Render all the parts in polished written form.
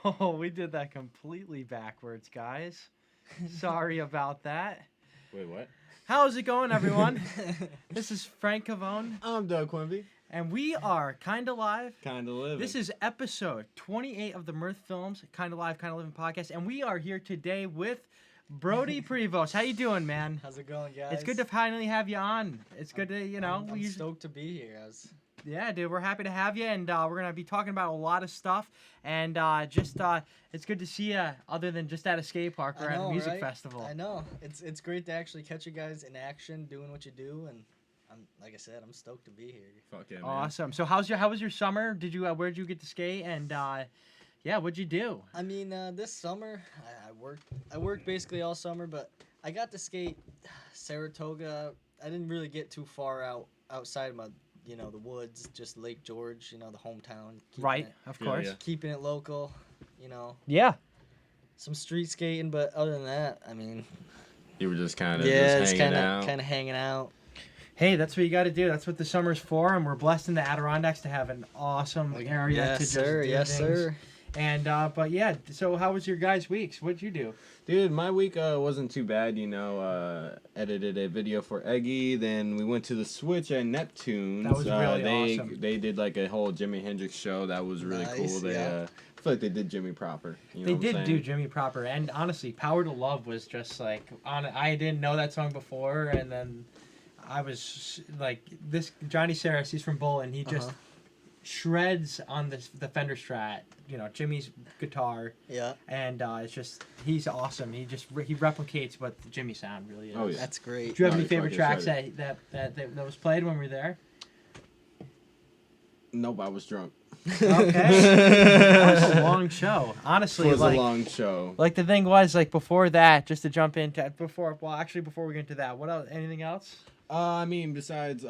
Oh, we did that completely backwards, guys. Sorry about that. Wait, what? How's it going, everyone? This is Frank Cavone, I'm Doug Quimby. and we are Kinda Live. Kinda living. This is episode 28 of the Mirth Films, Kinda Live, Kinda Living podcast, and we are here today with Brody Prevost. How you doing, man? How's it going, guys? It's good to finally have you on. It's good to, I'm stoked to be here. Yeah, dude, we're happy to have you, and we're gonna be talking about a lot of stuff, and it's good to see you. Other than just at a skate park or at a music festival. I know it's great to actually catch you guys in action, doing what you do, and like I said, I'm stoked to be here. Fuck yeah, man. Awesome. So how was your summer? Did you where'd you get to skate? And yeah, what'd you do? I mean, this summer I worked basically all summer, but I got to skate Saratoga. I didn't really get too far outside of my the woods, just Lake George, the hometown. Of course. Yeah. Keeping it local, Yeah. Some street skating, but other than that, I mean, You were just kind of kind out. of hanging out. Hey, that's what you got to do. That's what the summer's for, and we're blessed in the Adirondacks to have an awesome area to just do yes, things. sir. And but yeah, so how was your guys' weeks? What'd you do? Dude, my week wasn't too bad, edited a video for Eggy, then we went to the Switch at Neptune's. That was really awesome. They did like a whole Jimi Hendrix show. That was really cool. They I feel like they did Jimmy proper. They did do Jimmy proper, and honestly, Power to Love was just like I didn't know that song before, and then I was like, this Johnny Saris, he's from Bullen, he just shreds on the Fender Strat, Jimmy's guitar. Yeah. And it's just, he's awesome. He replicates what the Jimmy sound really is. Oh, yeah. That's great. Do you have any favorite tracks that was played when we were there? Nope, I was drunk. Okay. That was a long show. Honestly, It was a long show. Like the thing was, like before that, just to jump into before we get into that, what else? Anything else? I mean, besides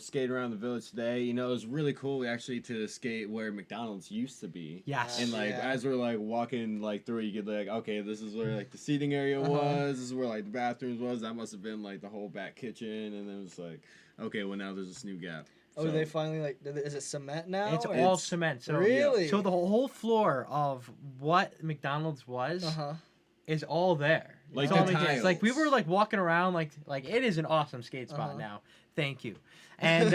skating around the village today, it was really cool actually to skate where McDonald's used to be. Yes. And as we're like walking through it, you get like, okay, this is where like the seating area was. This is where like the bathrooms was. That must have been like the whole back kitchen. And then it was like, okay, well now there's this new gap. Oh, they finally is it cement now? It's all cement. So really? So the whole floor of what McDonald's was is all there. Like the tiles. Like we were like walking around like it is an awesome skate spot now. Thank you. And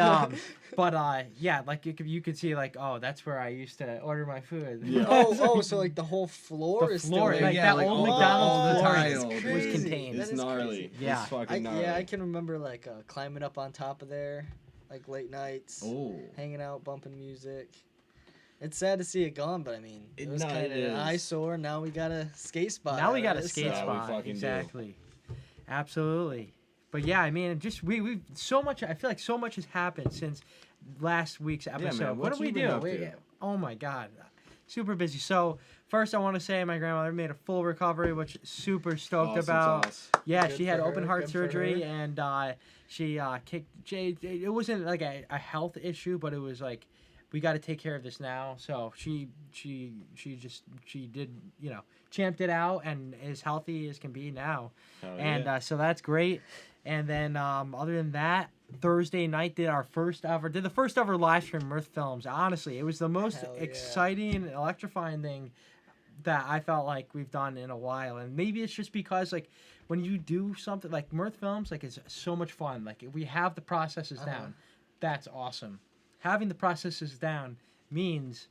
but yeah, like you could see like, oh, that's where I used to order my food. Yeah. So like the whole floor is still like there. that like old all McDonald's the floor tiles. was contained. It's That is gnarly. crazy. Yeah. It's fucking gnarly. I can remember like climbing up on top of there, like late nights, hanging out, bumping music. It's sad to see it gone, but I mean, it was kind of an eyesore. Now we got a skate spot. Now we got a skate Yeah, we spot. fucking Exactly. Absolutely. But yeah, I mean, just we've so much. I feel like so much has happened since last week's episode. man, what what do we you been do? up to? Oh my God, super busy. So first, I want to say my grandmother made a full recovery, which super stoked Awesome about. sauce. Yeah, Good she had for open her, heart good for surgery, her. and she kicked Jay. It wasn't like a health issue, but it was like, we got to take care of this now. So she did, champed it out and is healthy as can be now. Hell So that's great. And then other than that, Thursday night did the first ever live stream Mirth Films. Honestly, it was the most Hell yeah. exciting and electrifying thing that I felt like we've done in a while. And maybe it's just because like when you do something like Mirth Films, like it's so much fun. Like if we have the processes down, that's awesome. Having the processes down means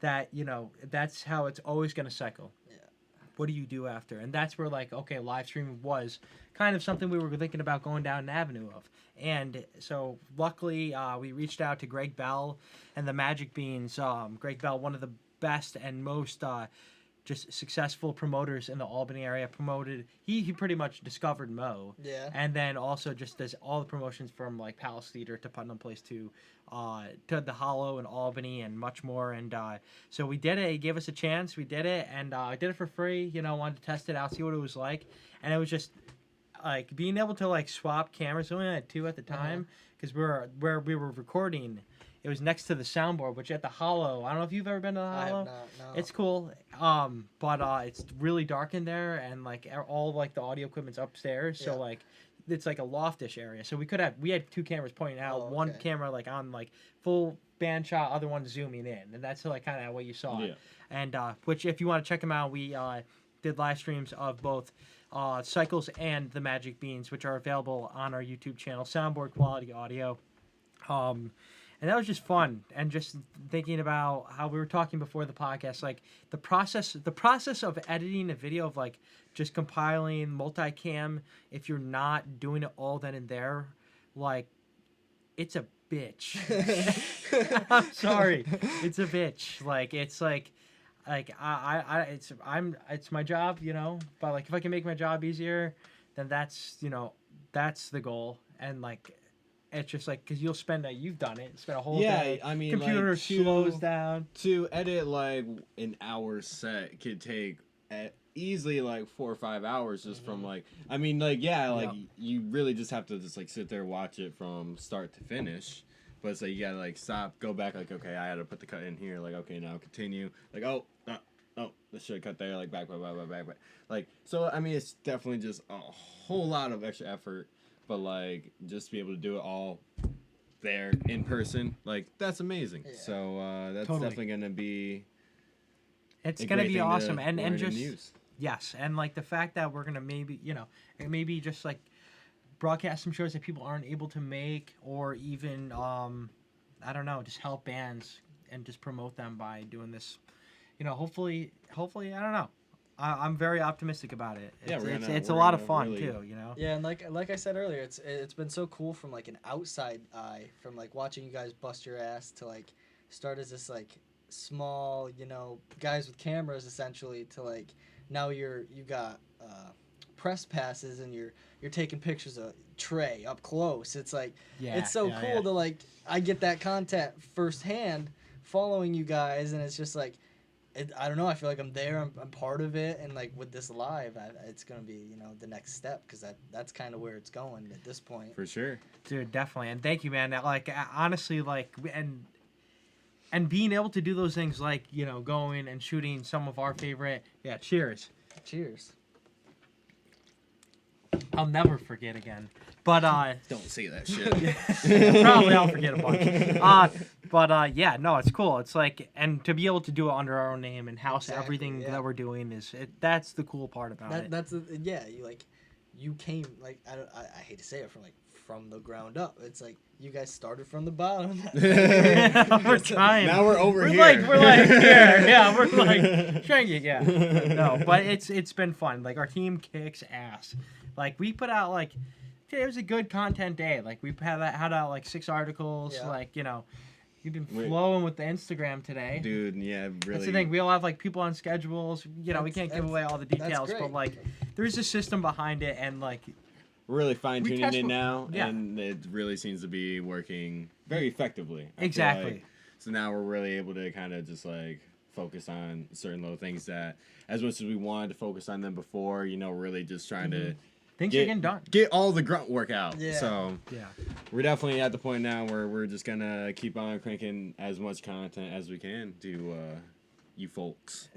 that, that's how it's always going to cycle. Yeah. What do you do after? And that's where like, okay, live streaming was kind of something we were thinking about going down an avenue of. And so luckily we reached out to Greg Bell and the Magic Beans. Greg Bell, one of the best and most just successful promoters in the Albany area, promoted. He pretty much discovered Mo. Yeah. And then also just does all the promotions from like Palace Theater to Putnam Place to the Hollow in Albany and much more. And so we did it. He gave us a chance. We did it, and I did it for free. Wanted to test it out, see what it was like, and it was just like being able to like swap cameras. We only had two at the time because where we were recording. It was next to the soundboard, which at the Hollow. I don't know if you've ever been to the Hollow. I have not, no. It's cool, but it's really dark in there, and like all like the audio equipment's upstairs. So like it's like a loftish area. So we had two cameras pointing out. Oh, One okay. camera like on like full band shot, other one zooming in, and that's like kind of what you saw. Yeah. And which, if you want to check them out, we did live streams of both Cycles and the Magic Beans, which are available on our YouTube channel, Soundboard Quality Audio. And that was just fun, and just thinking about how we were talking before the podcast, like the process of editing a video, of like just compiling multicam. If you're not doing it all then and there, like it's a bitch. I'm sorry, it's a bitch. Like it's like it's my job, you know. But like if I can make my job easier, then that's the goal. And like. It's just like, because you've done it, spend a whole day. I mean, computer like, slows down. To edit like an hour set could take easily like 4 or 5 hours just from like, I mean, like, you really just have to just like sit there, watch it from start to finish. But it's like, you gotta like stop, go back, like, okay, I had to put the cut in here, like, okay, now continue. Like, oh, this should cut there, like, back. Like, so, I mean, it's definitely just a whole lot of extra effort. But, like, just to be able to do it all there in person, like, that's amazing. Yeah. So, that's definitely going to be... It's going to be awesome. And just... Yes. And, like, the fact that we're going to maybe just, like, broadcast some shows that people aren't able to make, or even, I don't know, just help bands and just promote them by doing this. Hopefully, I don't know. I'm very optimistic about it. It's a lot of fun really... too, you know. Yeah, and like I said earlier, it's been so cool from like an outside eye, from like watching you guys bust your ass to like start as this like small, guys with cameras essentially, to like now you got press passes and you're taking pictures of Trey up close. It's like it's so cool to like I get that content firsthand following you guys, and it's just like. I don't know. I feel like I'm there. I'm part of it, and like with this live, it's gonna be the next step, because that's kind of where it's going at this point. For sure, dude, definitely. And thank you, man. Like honestly, like and being able to do those things, like going and shooting some of our favorite. Yeah, cheers. Cheers. I'll never forget again. But don't say that shit. Probably I'll forget a bunch. But no, it's cool. It's like, and to be able to do it under our own name and house everything that we're doing that's the cool part about it. That's you came like I hate to say it, from the ground up. It's like you guys started from the bottom. We're trying. Now we're here. We're like here. Yeah, we're like trying to no, but it's been fun. Like our team kicks ass. Like we put out like today was a good content day. Like we had out like 6 articles. Yeah. Like you've been flowing with the Instagram today, dude. Yeah, really. That's the thing. We all have like people on schedules. We can't give away all the details, but like there's a system behind it, and like we're really fine tuning it now, and it really seems to be working very effectively. Exactly. So now we're really able to kind of just like focus on certain little things that, as much as we wanted to focus on them before, really just trying to. Things are getting done. Get all the grunt work out. Yeah. So we're definitely at the point now where we're just gonna keep on cranking as much content as we can to you folks.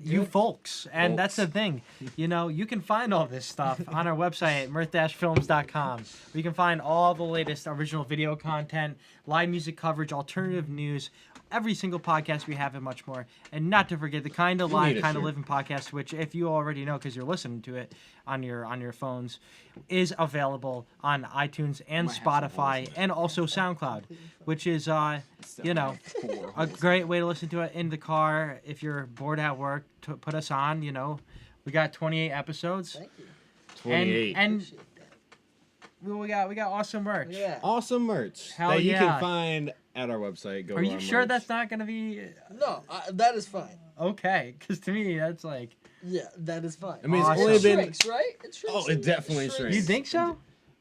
And that's the thing. You can find all this stuff on our website at mirth-films.com. Where you can find all the latest original video content, live music coverage, alternative news, every single podcast we have, and much more. And not to forget the Kinda Live, Kinda Livin podcast, which, if you already know because you're listening to it on your phones, is available on iTunes and Spotify, and also SoundCloud, which is a great way to listen to it in the car if you're bored at work. To put us on, we got 28 episodes. Thank you. 28. And we got awesome merch. Yeah. Awesome merch Hell that you can find at our website. Are you sure that's not gonna be? No, that is fine. Okay, because to me that's like. Yeah, that is fine. I mean, it's only been. Shrinks, right? It shrinks. Oh, it definitely shrinks. You think so?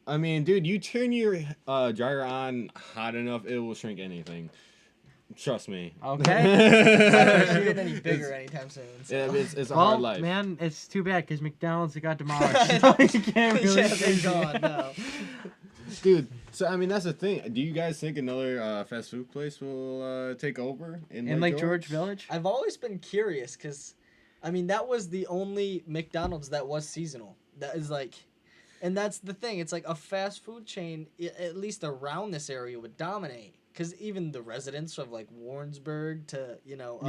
I mean, dude, you turn your dryer on hot enough, it will shrink anything. Trust me. Okay. I don't think you're getting any bigger anytime soon. So. Yeah, it's a hard life. Man, it's too bad because McDonald's got demolished. So you can't really. They're gone now. Dude, so I mean that's the thing. Do you guys think another fast food place will take over in Lake George Village? I've always been curious because, I mean, that was the only McDonald's that was seasonal. That is like, and that's the thing. It's like a fast food chain, at least around this area, would dominate. because even the residents of like Warrensburg to up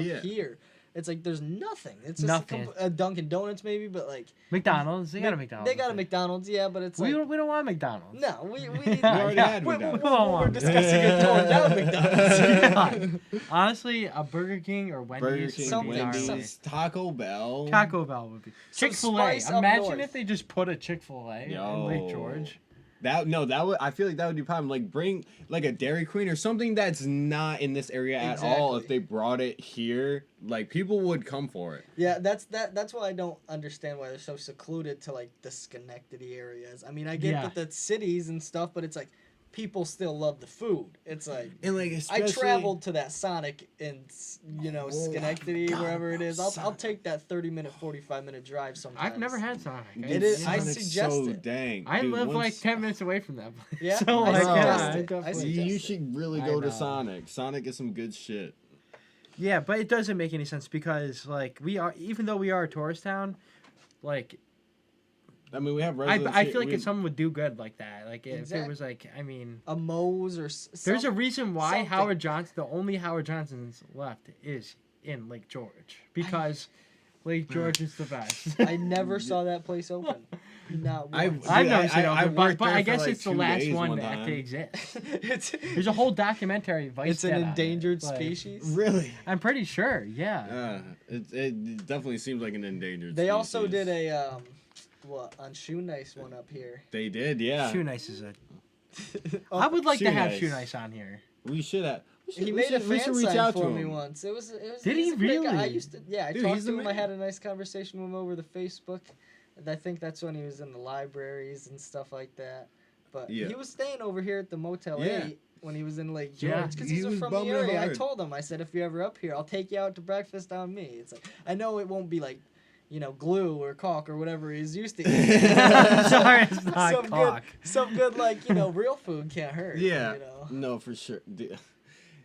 Yeah. here, it's like there's nothing. It's just Nothing. a Dunkin' Donuts maybe, but like McDonald's. They got a McDonald's. They got a McDonald's, yeah, but it's We like don't want McDonald's. no, we need. We already had we- McDonald's. Come on. We're discussing a torn down McDonald's. Honestly, a Burger King or Burger Wendy's. King, Something- would be gnarly. Wendy's, Taco Bell. Taco Bell would be. Some Chick-fil-A. spice up Imagine north. if they just put a Chick-fil-A in Lake George. That would, I feel like that would be problem. Like bring like a Dairy Queen or something that's not in this area at all. If Exactly. they brought it here, like people would come for it. Yeah, that's why I don't understand why they're so secluded to like the Schenectady areas. I mean, I get Yeah. that the cities and stuff, but it's like people still love the food. It's like And like I especially, traveled to that Sonic in Schenectady, God, wherever it is. I'll Sonic. take that 30-minute, 45-minute drive sometimes. I've never had Sonic. It is- I Sonic's suggest so it. dang. I Dude, live like once- 10 minutes away from that place. Yeah, So, I like, suggest yeah, it. I I definitely- suggest You it. should really I go to know. Sonic. Sonic is some good shit. Yeah, but it doesn't make any sense because, like, even though we are a tourist town, like, I mean, we have residents. I here- feel like we- if someone would do good like that, like, if it Exactly. was like, I mean, A Moe's or there's a reason why something. Howard Johnson, the only Howard Johnson's left is in Lake George because Lake George is the best. I never saw that place open. Not once. I've never Dude, seen it, I open, worked but there I for, guess like, it's the 2 last days one one to time. exist. it's There's a whole documentary. Vice it's an did on it, endangered like, species. Really? I'm pretty sure. Yeah. It definitely seems like an endangered. They also species. did a on Shoe Nice one up here. They did, yeah. Shoe Nice is a. Oh, I would like to Shoe have Nice. Shoe Nice on here. We should have. He made a we fan should reach sign out for to me him. once. It was Did he's he a great guy. I really? used to I Dude, talked he's to the him. I man. had a nice conversation with him over the Facebook. And I think that's when he was in the libraries and stuff like that. But Yeah. he was staying over here at the Motel Yeah. 8 when he was in Lake Yeah. George because He he's was from the bumming area. I hard. told him, I said, if you're ever up here, I'll take you out to breakfast on me. It's like I know it won't be like glue or caulk or whatever he's used to eating. Sorry, it's not some cock. good, some good real food can't hurt. Yeah. You know? No, for sure.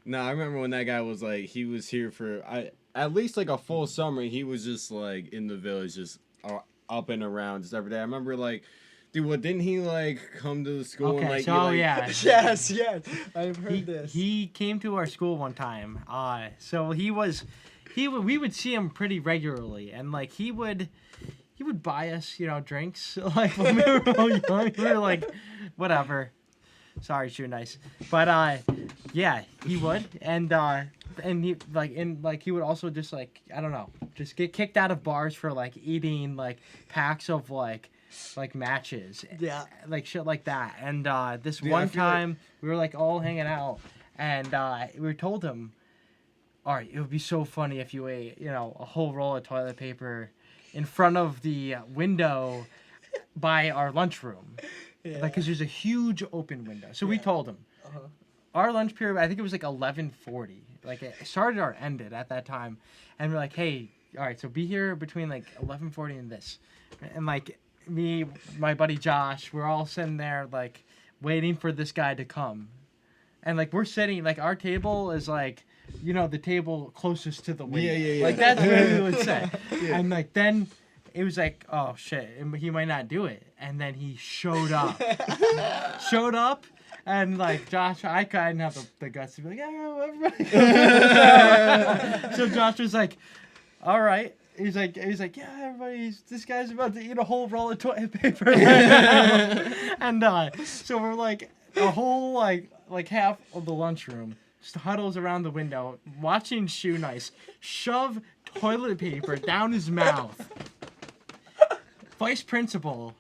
No, I remember when that guy was like, he was here for at least like a full summer. He was just like in the village, just up and around, just every day. I remember like, dude, what didn't he like come to the school Okay, and like? so he, like, yeah, Yes, I've heard he, this. he came to our school one time. So we would see him pretty regularly, and like he would buy us, drinks. Like when we were all young, we were like, whatever. Sorry, Shoe Nice, but yeah, he would, and he would also just like, I don't know, just get kicked out of bars for like eating like packs of like matches. Yeah. Like shit like that. And this Dude, I one feel like- time we were like all hanging out, and we told him, all right, it would be so funny if you ate a whole roll of toilet paper in front of the window by our lunchroom. Yeah. Like, because there's a huge open window. So we Yeah. told him. Uh-huh. Our lunch period, I think it was like 11:40. Like, it started or ended at that time. And we're like, hey, all right, so be here between like 11:40 and this. And like, me, my buddy Josh, we're all sitting there like waiting for this guy to come. And like, we're sitting, like, our table is like, the table closest to the window. Yeah. Like, that's where we would sit. And like, then it was like, oh shit, he might not do it. And then he showed up. And like, Josh, I couldn't have the guts to be like, yeah, everybody. So Josh was like, all right. He's like, yeah, everybody, this guy's about to eat a whole roll of toilet paper right now. And so we're like, a whole like half of the lunchroom just huddles around the window watching Shoe Nice shove toilet paper down his mouth. Vice principal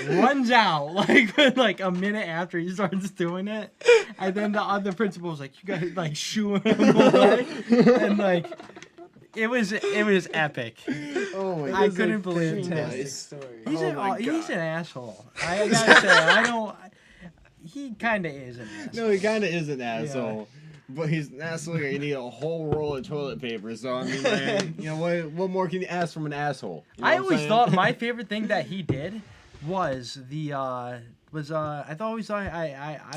runs out like a minute after he starts doing it, and then the other principal was like, you guys like shooing him away, and like it was epic. Oh my I God. couldn't believe it. Fantastic Nice. story. He's Oh my he's God. an asshole. I gotta say, I don't. He kind of is an asshole. No, he kind of is an asshole. But he's an asshole. You need a whole roll of toilet paper. So I mean, man, what more can you ask from an asshole? You know I what I'm always saying? thought my favorite thing that he did was I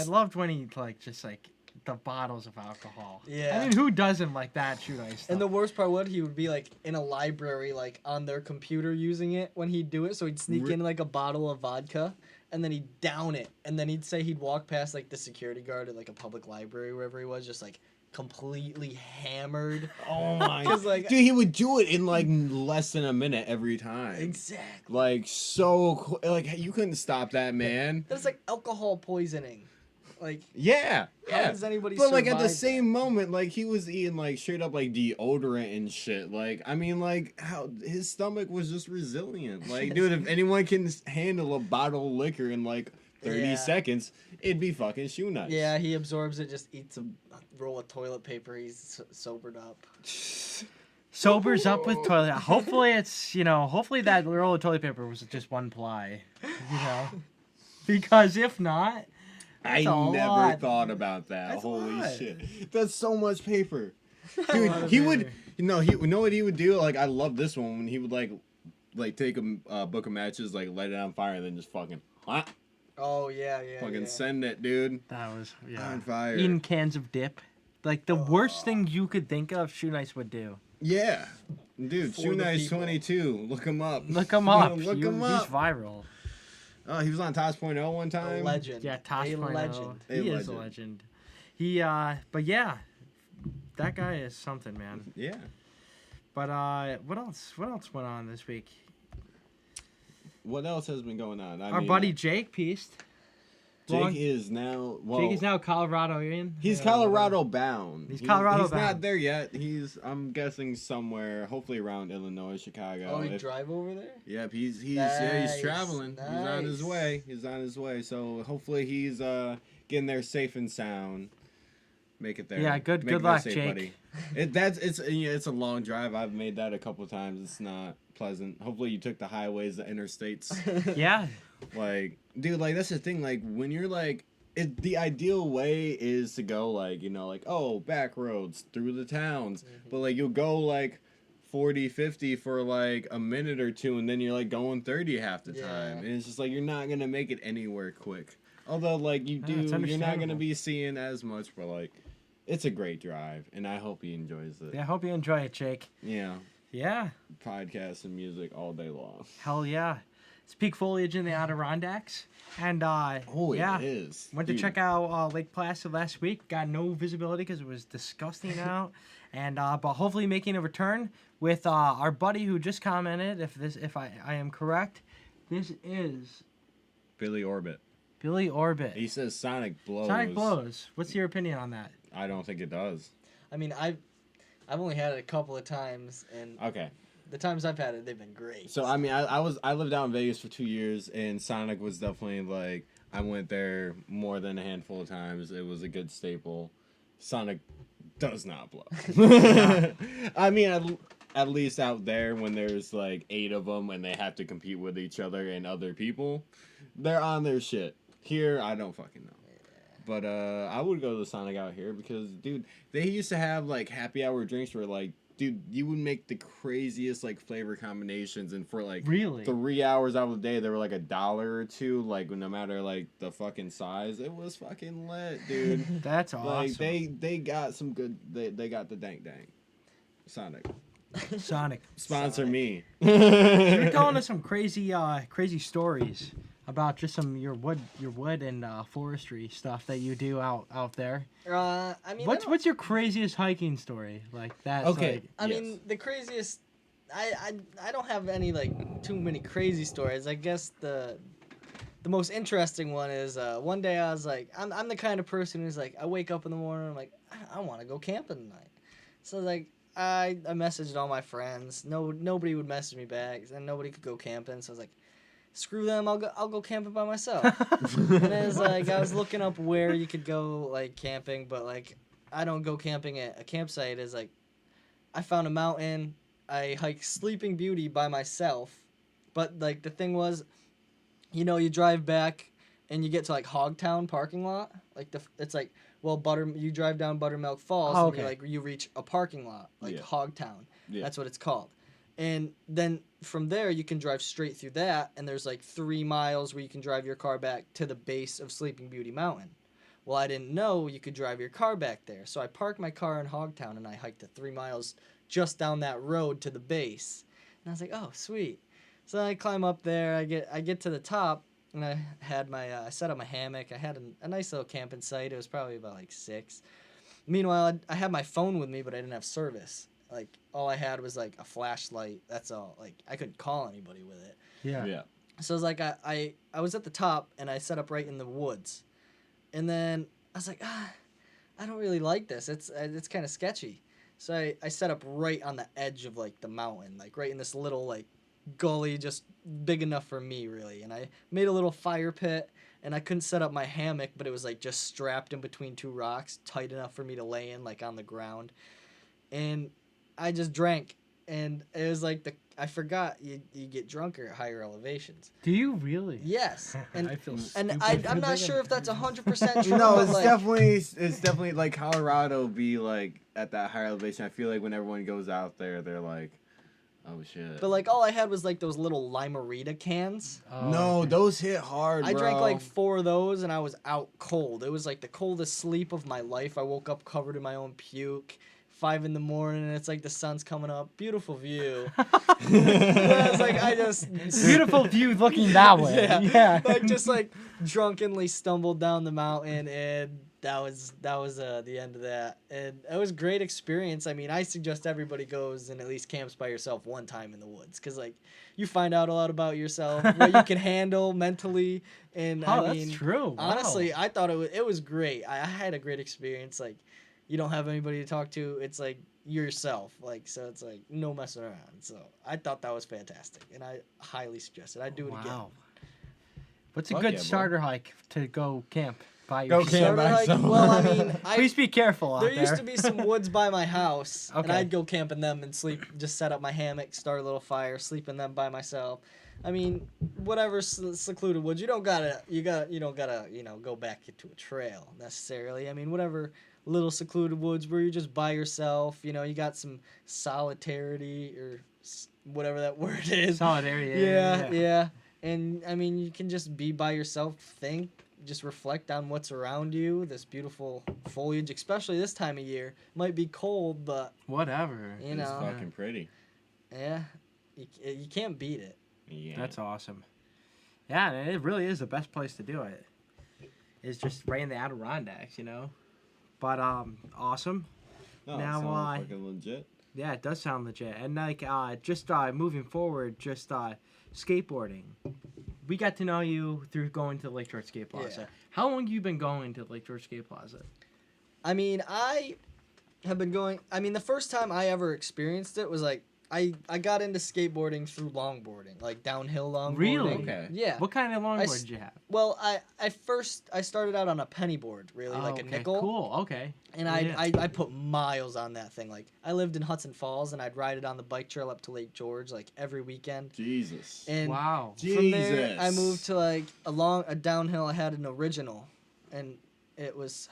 loved when he like just like the bottles of alcohol. Yeah. I mean, who doesn't like that Shoe Nice stuff? And the worst part he would be like in a library, like on their computer using it when he'd do it. So he'd sneak in like a bottle of vodka and then he'd down it, and then he'd say he'd walk past like the security guard at like a public library, wherever he was, just like completely hammered. Oh my! 'Cause, like, dude, he would do it in like less than a minute every time. exactly. Like so, like you couldn't stop that man. That's like alcohol poisoning. Like, Yeah, how yeah. does anybody But like at the survive same moment, like he was eating like straight up like deodorant and shit. Like I mean, like how his stomach was just resilient. Like, dude, if anyone can handle a bottle of liquor in like 30 Yeah. seconds, it'd be fucking shoe nice. Yeah, he absorbs it, just eats a roll of toilet paper. He's sobered up. Sobers up with toilet. Hopefully it's, hopefully that roll of toilet paper was just one ply, because if not, I that's a never lot. thought about that. That's a Holy lot. shit, that's so much paper, lot dude. of He paper. would, you know what he would do? Like I love this one when he would like take a book of matches, like light it on fire, and then just fucking Oh yeah, yeah. fucking yeah. send it, dude. That was On fire. eating cans of dip, like the worst thing you could think of. Shoe Nice would do. Yeah, dude. For Shoe the Nice people. 22. Look him up. Look him up. Look He's him up. viral. Oh, he was on Tosh.0 one A time. legend. Yeah, Tosh A Point legend. He A is a legend. legend. But yeah, that guy is something, man. Yeah. But what else? What else went on this week? What else has been going on? Our buddy Jake pieced. Jake is now. Well, Jake is now Coloradoan. He's Colorado bound. He's Colorado He's not bound. there yet. He's, I'm guessing, somewhere, hopefully around Illinois, Chicago. Oh, he drive over there? Yep, he's Nice, traveling. He's on his nice. way. He's on his way. So hopefully he's getting there safe and sound. Make it there. Yeah, good Make it luck, there Jake. It's a long drive. I've made that a couple times. It's not pleasant. Hopefully you took the highways, the interstates. Yeah. Like, dude, like that's the thing. Like when you're like, the ideal way is to go like, like, oh, back roads through the towns, but like you'll go like 40, 50 for like a minute or two, and then you're like going 30 half the time, and it's just like you're not gonna make it anywhere quick. Although like you do, it's you're not gonna understandable. be seeing as much, but like it's a great drive, and I hope he enjoys it. Yeah, I hope you enjoy it, Jake. Yeah, Yeah. podcasts and music all day long. Hell yeah. It's peak foliage in the Adirondacks. And Oh, yeah. it is. Went to Dude. check out Lake Placid last week. Got no visibility because it was disgusting out. And but hopefully making a return with our buddy who just commented. If I am correct, this is Billy Orbit. Billy Orbit. He says Sonic blows. Sonic blows. What's your opinion on that? I don't think it does. I mean, I've only had it a couple of times, and Okay. the times I've had it, they've been great. So I mean, I lived out in Vegas for 2 years, and Sonic was definitely like I went there more than a handful of times. It was a good staple. Sonic does not blow. I mean, at least out there when there's like 8 of them and they have to compete with each other and other people, they're on their shit. Here, I don't fucking know. But I would go to the Sonic out here because, dude, they used to have like happy hour drinks where like, dude, you would make the craziest like flavor combinations, and for like Really? 3 hours out of the day, they were like $1 or $2, like no matter like the fucking size. It was fucking lit, dude. That's awesome. Like they got some good. They got the dank. Sonic, Sonic. sponsor me. You're telling us some crazy stories about just your wood and forestry stuff that you do out there. I mean, What's your craziest hiking story like that? Okay. Like, I Yes. mean, the craziest. I don't have any like too many crazy stories. I guess the most interesting one is one day I was like, I'm the kind of person who's like, I wake up in the morning, I'm like, I want to go camping tonight. So like I messaged all my friends. Nobody would message me back, and nobody could go camping. So I was like, screw them, I'll go camping by myself. And it was like I was looking up where you could go like camping, but like I don't go camping at a campsite. Is like I found a mountain. I hiked Sleeping Beauty by myself, but like the thing was, you drive back and you get to like Hogtown parking lot. Like it's like you drive down Buttermilk Falls Oh, and okay. you reach a parking lot like Yeah. Hogtown. Yeah. That's what it's called. And then from there you can drive straight through that, and there's like 3 miles where you can drive your car back to the base of Sleeping Beauty Mountain. Well, I didn't know you could drive your car back there, so I parked my car in Hogtown and I hiked the 3 miles just down that road to the base. And I was like, oh, sweet. So then I climb up there, I get to the top, and I had my I set up my hammock. I had a nice little camping site. It was probably about like 6. Meanwhile, I had my phone with me, but I didn't have service. Like all I had was like a flashlight. That's all. Like I couldn't call anybody with it. Yeah. Yeah. So it was like I was at the top and I set up right in the woods, and then I was like, I don't really like this. It's kind of sketchy. So I set up right on the edge of like the mountain, like right in this little like gully, just big enough for me really. And I made a little fire pit, and I couldn't set up my hammock, but it was like just strapped in between 2 rocks, tight enough for me to lay in like on the ground. And I just drank, and it was like I forgot you get drunker at higher elevations. Do you really? Yes, and I feel and stupid I'm for not thinking- sure if that's 100% true. No, but, it's like, definitely like Colorado be like at that higher elevation. I feel like when everyone goes out there, they're like, oh shit. But like all I had was like those little Limerita cans. Oh, no, okay. those hit hard, I bro. drank like 4 of those, and I was out cold. It was like the coldest sleep of my life. I woke up covered in my own puke. 5 in the morning, and it's like the sun's coming up. Beautiful view. I was like, I just Beautiful view looking that way. Yeah. like just like drunkenly stumbled down the mountain, and that was the end of that. And it was a great experience. I mean, I suggest everybody goes and at least camps by yourself one time in the woods, because like you find out a lot about yourself, what you can handle mentally. And Oh, I mean, that's true. Wow. honestly, I thought it was great. I had a great experience. Like, you don't have anybody to talk to. It's like yourself. Like, so it's like no messing around. So I thought that was fantastic, and I highly suggest it. I'd do it again. Wow. What's a Fuck good yeah, bro. starter hike to go camp by Go yourself? camp Starter by hike? yourself. Well, I mean, Please be careful out there there. used to be some woods by my house, and Okay. I'd go camp in them and sleep. Just set up my hammock, start a little fire, sleep in them by myself. I mean, whatever secluded woods. You don't gotta go back into a trail necessarily. I mean, whatever little secluded woods where you're just by yourself. You know, you got some solidarity or whatever that word is. Solidarity. Yeah. And I mean, you can just be by yourself, think, just reflect on what's around you. This beautiful foliage, especially this time of year, might be cold, but Whatever. you It's know, fucking pretty. yeah, you can't beat it. Yeah. That's awesome. Yeah, and it really is the best place to do it. It's just right in the Adirondacks, you know. But awesome. No, Now, it sounds fucking legit. Yeah, it does sound legit. And like just moving forward, just skateboarding. We got to know you through going to Lake George Skate Plaza. Yeah. How long you been going to Lake George Skate Plaza? I mean, I have been going. I mean, the first time I ever experienced it was like I got into skateboarding through longboarding, like downhill longboarding. Really? Okay. Yeah. What kind of I longboard s- did you have? Well, I started out on a penny board, really, like a okay, nickel. Cool. Okay. And Yeah. I put miles on that thing. Like, I lived in Hudson Falls, and I'd ride it on the bike trail up to Lake George, like, every weekend. Jesus. And Wow. from there, Jesus. I moved to, like, a downhill. I had an original, and it was,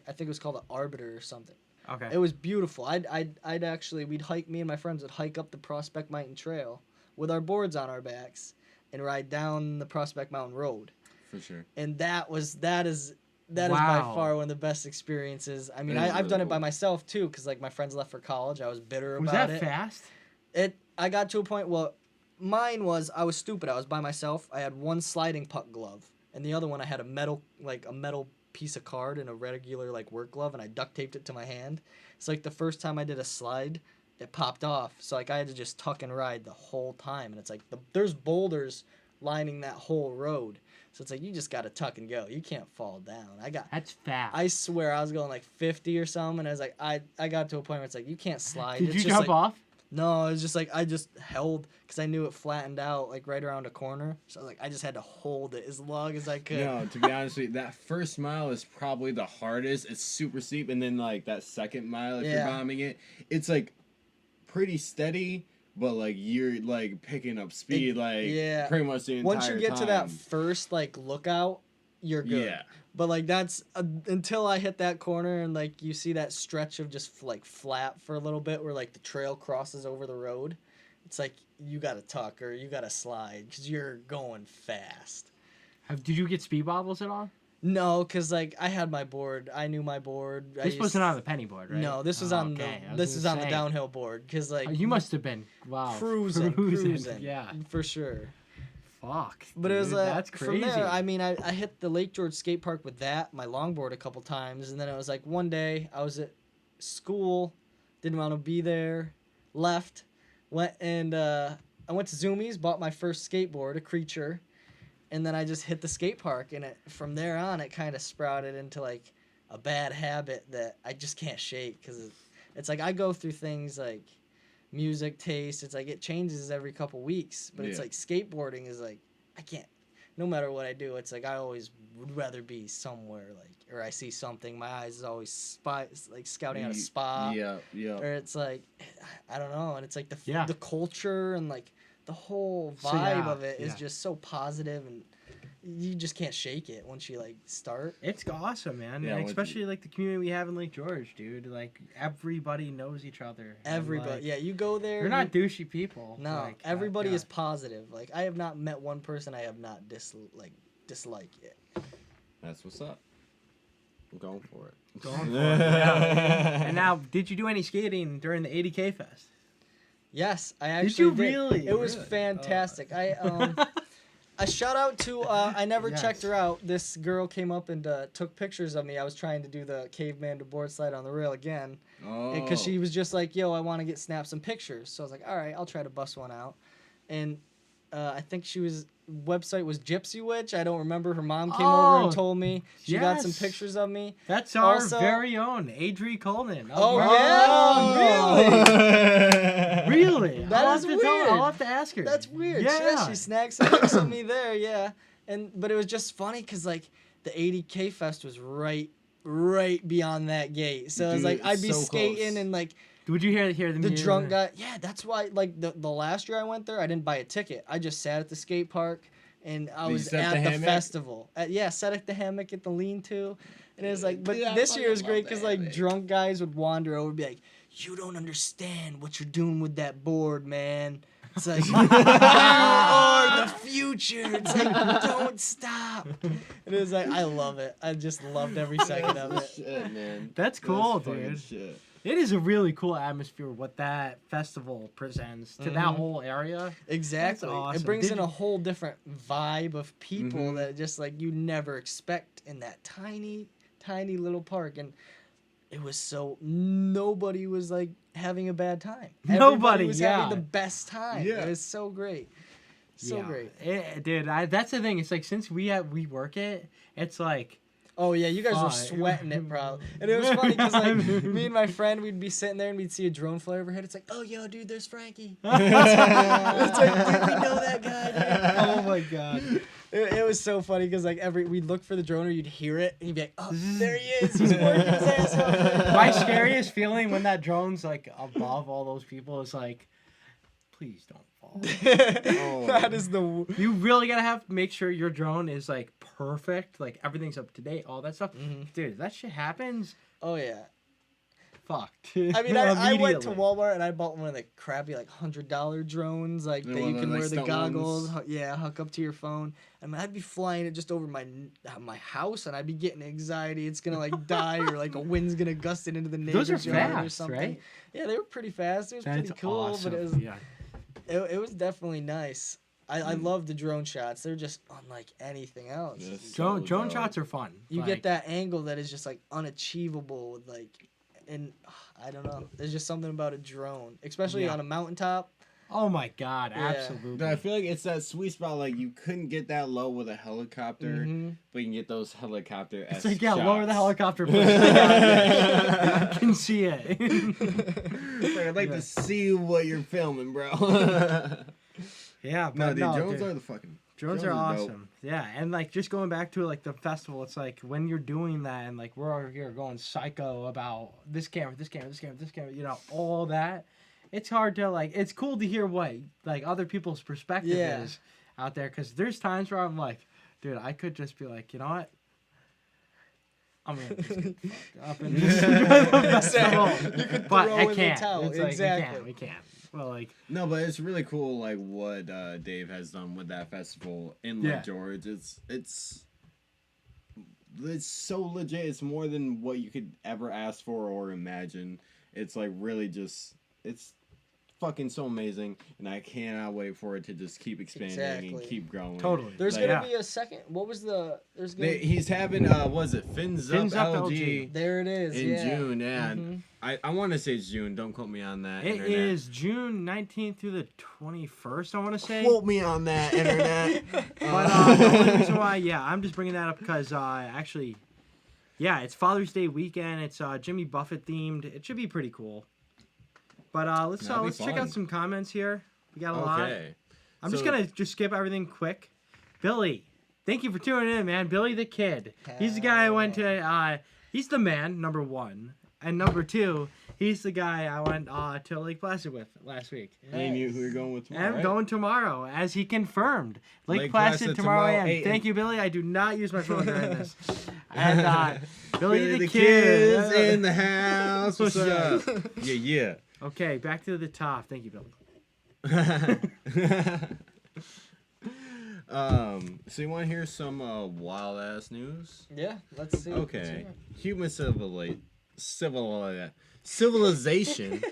I think it was called an Arbiter or something. Okay. It was beautiful. I'd actually, me and my friends would hike up the Prospect Mountain Trail with our boards on our backs and ride down the Prospect Mountain Road. For sure. And that is by Wow. far one of the best experiences. I mean, That is I've really done it by cool. myself too, because like my friends left for college. I was bitter Was about that it. fast? I got to a point. Well, mine was I was stupid. I was by myself. I had one sliding puck glove, and the other one I had a metal piece of card and a regular like work glove, and I duct taped it to my hand. It's like the first time I did a slide, it popped off. So like I had to just tuck and ride the whole time, and it's like there's boulders lining that whole road. So it's like you just gotta tuck and go. You can't fall down. That's fast. I swear I was going like 50 or something, and I was like I got to a point where it's like you can't slide. Did It's you just jump like, off? No, it was just like I just held because I knew it flattened out like right around a corner. So like I just had to hold it as long as I could. No, to be honest with you, that first mile is probably the hardest. It's super steep, and then like that second mile, if you're Yeah. bombing it, it's like pretty steady, but like you're like picking up speed, like yeah. pretty much the entire Once you get to that time. first like lookout, you're good. Yeah. But like that's until I hit that corner and like you see that stretch of just like flat for a little bit where like the trail crosses over the road. It's like you gotta tuck or you gotta slide because you're going fast. Did you get speed bobbles at all? No, because like I had my board. I knew my board. This wasn't on the penny board, right? No, this was Oh, on okay. I was this is gonna on the say. downhill board because like You must have been cruising. Yeah. For sure. Fuck. But it was dude, that's crazy. from there. I mean, I hit the Lake George skate park with my longboard a couple times, and then it was like one day I was at school, didn't want to be there, left, went and I went to Zoomies, bought my first skateboard, a Creature, and then I just hit the skate park, and from there on it kind of sprouted into like a bad habit that I just can't shake because it's like I go through things like music taste. It's like it changes every couple weeks, but it's like skateboarding is like I can't. No matter what I do, it's like I always would rather be somewhere like, or I see something. My eyes is always scouting out a spot. Yeah. Or it's like I don't know, and it's like the culture and like the whole So, vibe of it is just so positive, and you just can't shake it once you like start. It's awesome, man. Yeah, And especially like the community we have in Lake George, dude. Like everybody knows each other. Everybody, like, you go there. You're not douchey people. No, like, everybody yeah. is positive. Like I have not met one person I have not dislike yet. That's what's up. I'm going for it. Going for it. Yeah. And now, did you do any skating during the 80K Fest? Yes, I actually Did you did. really? It was Really? fantastic. A shout out to I never Yes. checked her out. This girl came up and took pictures of me. I was trying to do the caveman to board slide on the rail again, because she was just like, "Yo, I want to get snaps and pictures." So I was like, "All right, I'll try to bust one out." And I think website was Gypsy Witch. I don't remember. Her mom came over and told me she got some yes. pictures of me. That's our Also- very own Adri Coleman. Oh, yeah? Really? That I'll is have to weird. I'll have to ask her. That's weird. Yeah. She snagged some pics of me there, yeah. But it was just funny because like the 80K Fest was right beyond that gate. So it was Dude, like I'd it's be so skating close. and like Would you hear the the music? drunk guy. Yeah, that's why like the last year I went there, I didn't buy a ticket. I just sat at the skate park and I Did you was set at the the hammock? festival. Sat at the hammock at the lean-to. And it was like, but Dude, I this year was fucking great love because the like hammock. drunk guys would wander over and be like, "You don't understand what you're doing with that board, man." It's like, "You are the future." It's like, don't stop. And it was like, I love it. I just loved every second of it. Shit, man. That's cool, fucking dude. Shit. It is a really cool atmosphere what that festival presents to that whole area. Exactly. That's awesome. It brings Did in you- a whole different vibe of people Mhm. that just like you never expect in that tiny, tiny little park. And it was nobody was like having a bad time. Nobody, Everybody was yeah. having the best time. Yeah. It was so great. So great. Dude, that's the thing. It's like since we work it, it's like Oh yeah, you guys were Fine. sweating it, probably. And it was funny because like me and my friend, we'd be sitting there and we'd see a drone fly overhead. It's like, "Oh yo, dude, there's Frankie." It's like, dude, we know that guy. Dude. oh my god. It was so funny because like we'd look for the drone or you'd hear it and you'd be like, "Oh, there he is. He's working his ass off." My scariest feeling when that drone's like above all those people is like, please don't fall. That is the. You really gotta make sure your drone is like perfect, like everything's up to date, all that stuff. Dude, that shit happens. Oh yeah. Fucked. I mean, I went to Immediately. Walmart and I bought one of the crappy like $100 drones, like The that one you that, can like, wear the stunt goggles. ones? Hook up to your phone. I mean, I'd be flying it just over my house, and I'd be getting anxiety. It's gonna like die, or like a wind's gonna gust it into the neighbor's Those are yard or fast, something. right? Yeah, they were pretty fast. It was That's pretty cool, awesome. but Yeah. it was definitely nice. I love the drone shots. They're just unlike anything else. Yes. Drone So shots are fun. You Like, get that angle that is just like unachievable with like, and I don't know. There's just something about a drone, especially Yeah. on a mountaintop. Oh my god, Yeah. absolutely. But I feel like it's that sweet spot. Like you couldn't get that low with a helicopter, Mhm. but you can get those helicopter. It's like, yeah, lower the helicopter. Please. I can see it. I'd like Yeah. to see what you're filming, bro. Yeah, but no, dude, drones dude. are the fucking. Drones are dope. awesome. Yeah, and like just going back to like the festival, it's like when you're doing that and like we're over here going psycho about this camera, you know, all that. It's hard to like. It's cool to hear what like other people's perspective Yeah. is out there, because there's times where I'm like, dude, I could just be like, you know what? I'm gonna just get fucked up and just enjoy the festival. You could But throw I in the can't. towel. It's like, Exactly. we can't. Well, like. No, but it's really cool, like what Dave has done with that festival in Lake George. It's so legit. It's more than what you could ever ask for or imagine. It's like really just it's fucking so amazing, and I cannot wait for it to just keep expanding and keep growing. Totally. There's Like, gonna be a second. What was the? There's gonna. he's having was it Fins Up LG There it is. in yeah. June? Yeah, Mhm. I want to say it's June. Don't quote me on that. It internet. is June 19th through the 21st, I want to say. Quote me on that, internet. But the only reason why, I'm just bringing that up because actually, it's Father's Day weekend. It's Jimmy Buffett themed. It should be pretty cool. But let's check out some comments here. We got a lot. I'm just gonna skip everything quick. Billy, thank you for tuning in, man. Billy the Kid. He's the guy I went to. He's the man, number one, and number two, he's the guy I went to Lake Placid with last week. And you, who you're going with tomorrow? I'm going tomorrow, as he confirmed. Lake Placid tomorrow AM. Hey, Thank you, Billy. I do not use my phone during this. And Billy the Kid's Kid. in the house. What's up? Yeah. Okay, back to the top. Thank you, Billy. So you want to hear some wild ass news? Yeah. Let's see. Okay. Human civilization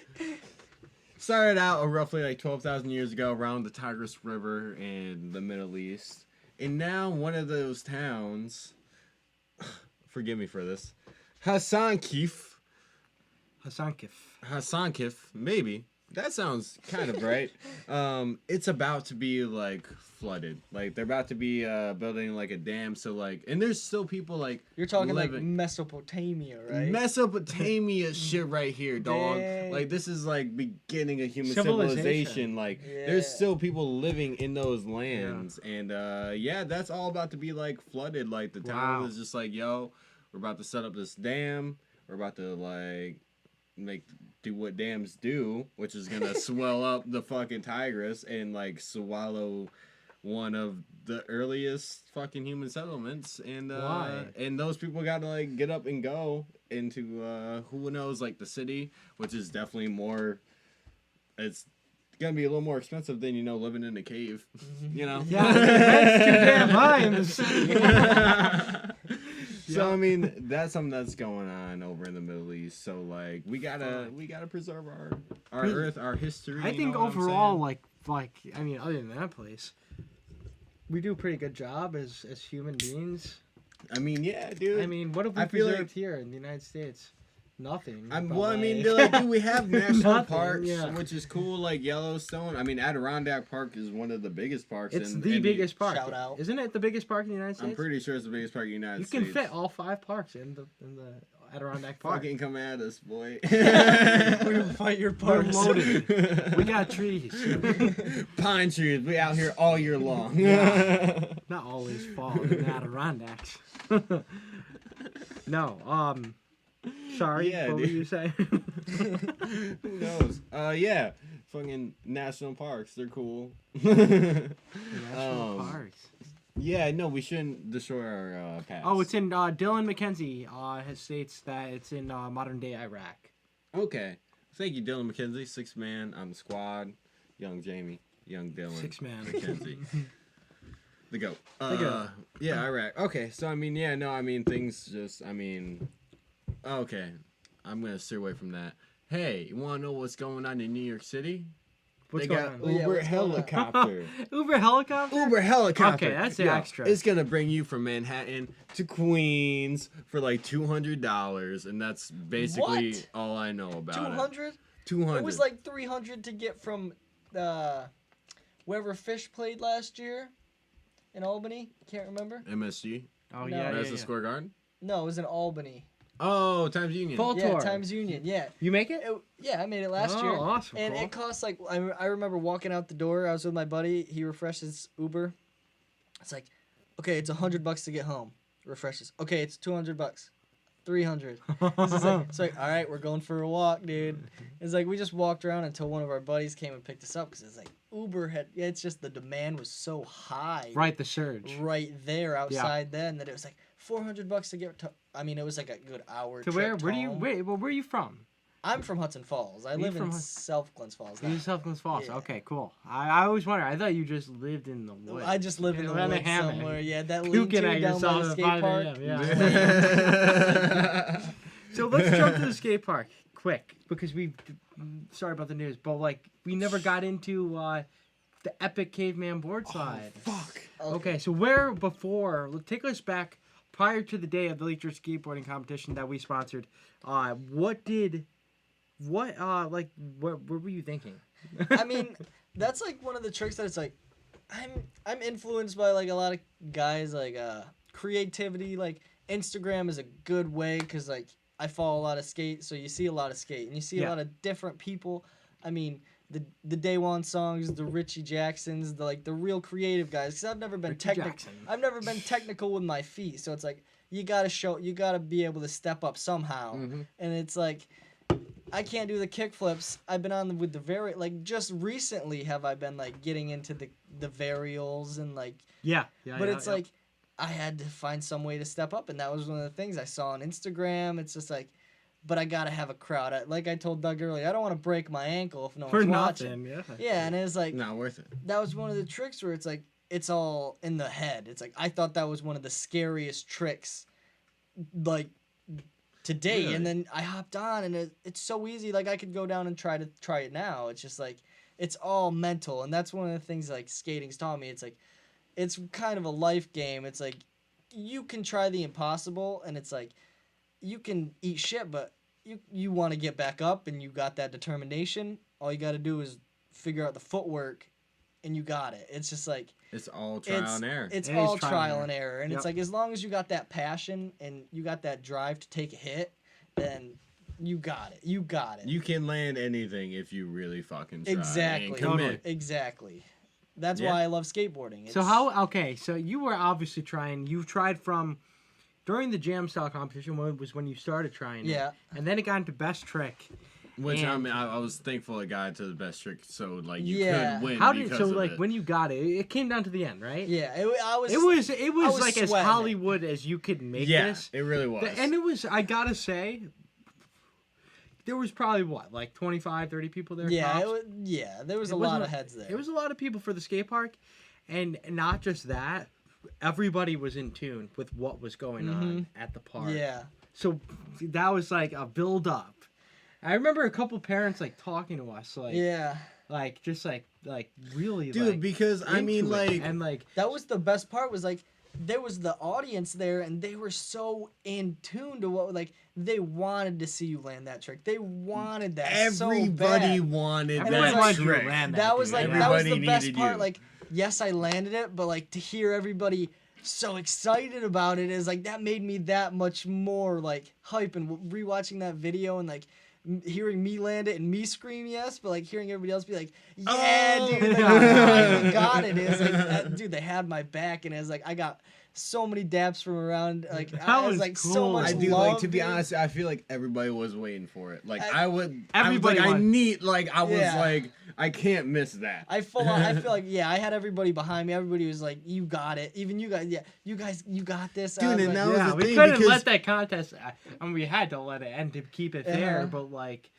started out roughly like 12,000 years ago around the Tigris River in the Middle East, and now one of those towns. Forgive me for this. Hasankeyf, maybe. That sounds kind of right. It's about to be like flooded. Like they're about to be building like a dam. So like, and there's still people like You're talking living. like Mesopotamia, right? Mesopotamia shit right here, dog. Dang. Like this is like beginning of human civilization. Like there's still people living in those lands, and that's all about to be like flooded. Like the town is just like, yo, we're about to set up this dam. We're about to like do what dams do, which is gonna swell up the fucking Tigris and like swallow one of the earliest fucking human settlements, and and those people gotta like get up and go into who knows, like the city, which is definitely more. It's gonna be a little more expensive than living in a cave, you know. Yeah, that's too damn high in the city. So I mean, that's something that's going on over in the Middle East. So like, we gotta preserve our Earth, our history. I think overall, like I mean, other than that place, we do a pretty good job as human beings. I mean, yeah, dude. I mean, what have we preserved here in the United States? Nothing. Well, I mean, like, we have national parks, yeah. which is cool, like Yellowstone. I mean, Adirondack Park is one of the biggest parks. It's the biggest park. Shout out. Isn't it the biggest park in the United States? I'm pretty sure it's the biggest park in the United States. You can fit all 5 parks in the Adirondack Park. Fucking come at us, boy. We're gonna fight your We're parks. loaded. We got trees. Pine trees. We out here all year long. Not always fall in the Adirondacks. No, sorry, Yeah, what were dude. you saying? Who knows? Yeah. Fucking national parks. They're cool. National parks. Yeah, no, we shouldn't destroy our past. Oh, it's in Dylan McKenzie states that it's in modern day Iraq. Okay. Thank you, Dylan McKenzie. 6th man on the squad. Young Jamie. Young Dylan. 6-man. McKenzie. The GOAT. The GOAT. Yeah, Iraq. Okay, so I mean, things just, okay. I'm going to steer away from that. Hey, you want to know what's going on in New York City? What's They going got on? Oh, yeah, Uber what's going on? helicopter. Uber helicopter? Uber helicopter. Okay, that's Yeah, extra. It's gonna bring you from Manhattan to Queens for like $200, and that's basically What? all I know about 200? it. 200. It was like 300 to get from wherever Fish played last year in Albany. Can't remember. MSG. Oh, No. yeah. Madison Square Garden. No, it was in Albany. Oh, Times Union. Full Yeah, tour. Times Union. Yeah. You make it? Yeah, I made it last Oh, year. awesome. And cool. it costs like I remember walking out the door. I was with my buddy. He refreshes Uber. It's like, okay, it's $100 to get home. Refreshes. Okay, it's $200. $300. It's like, all right, we're going for a walk, dude. It's like we just walked around until one of our buddies came and picked us up because it's like Uber had. Yeah, it's just the demand was so high. Right, the surge. Right there outside then that it was like $400 to get to. I mean, it was like a good hour. So trip where do you home. wait? Well, where are you from? I'm from Hudson Falls. I you live in from Hud- South Glens Falls. You now. South Glens Falls. Yeah. Okay, cool. I always wonder. I thought you just lived in the woods. I just live in the woods hammock. somewhere. Yeah, that Puking lean-to at down by yourself the at skate 5 park. a.m., yeah. Yeah. So let's jump to the skate park quick because we sorry about the news, but like we never got into the epic caveman board slide. Fuck. Okay, so take us back prior to the day of the Leisure Skateboarding competition that we sponsored. What were you thinking? I mean, that's like one of the tricks that it's like, I'm influenced by like a lot of guys like creativity. Like Instagram is a good way because like I follow a lot of skate, so you see a lot of skate and you see a lot of different people. I mean, the Day One songs, the Richie Jacksons, the real creative guys. Because I've never been technical. I've never been technical with my feet, so it's like you gotta be able to step up somehow. Mm-hmm. And it's like I can't do the kick flips. I've been on with the like just recently have I been like getting into the varials and like but it's like I had to find some way to step up, and that was one of the things I saw on Instagram. It's just like, but I gotta have a crowd. Like I told Doug earlier, I don't want to break my ankle if no one's watching. Yeah, and it's like not worth it. That was one of the tricks where it's like it's all in the head. It's like I thought that was one of the scariest tricks, like today. Really? And then I hopped on, and it's so easy. Like I could go down and try it now. It's just like it's all mental, and that's one of the things like skating's taught me. It's like it's kind of a life game. It's like you can try the impossible, and it's like you can eat shit, but you want to get back up, and you got that determination. All you got to do is figure out the footwork, and you got it. It's just like it's all trial and error. It's all trial and error, and it's like as long as you got that passion and you got that drive to take a hit, then you got it. You got it. You can land anything if you really fucking try. Exactly. And commit. Exactly. That's why I love skateboarding. So you were obviously trying. You tried from during the jam style competition when you started trying. Yeah. And then it got into best trick. Which I was thankful it got to the best trick, so like you could win. How did when you got it? It came down to the end, right? Yeah, it was like as Hollywood as you could make this. Yeah, it really was. And it was. I gotta say, there was probably like 25, 30 people there. Yeah, there was a lot of heads there. There was a lot of people for the skate park, and not just that. Everybody was in tune with what was going on at the park. Yeah. So that was like a build up. I remember a couple parents like talking to us, like like just like really, dude. Like, because I mean, like, and like that was the best part was like there was the audience there, and they were so in tune to what like they wanted to see you land that trick. They wanted that. Everybody wanted that trick. That was the best part. Like, yes, I landed it, but like to hear everybody so excited about it is like that made me that much more like hype. And rewatching that video and like hearing me land it and me scream yes, but like hearing everybody else be like, yeah, dude, like, I got it. It's like, dude, they had my back, and it's like I got so many daps from around. Like I was like cool. So much I do love, like to be dude. honest. I feel like everybody was waiting for it. Like I was like I can't miss that. I feel like I had everybody behind me. Everybody was like, you got it. Even you guys, you got this. Dude, and that was the we thing couldn't let that contest. I mean, we had to let it end to keep it fair, but like.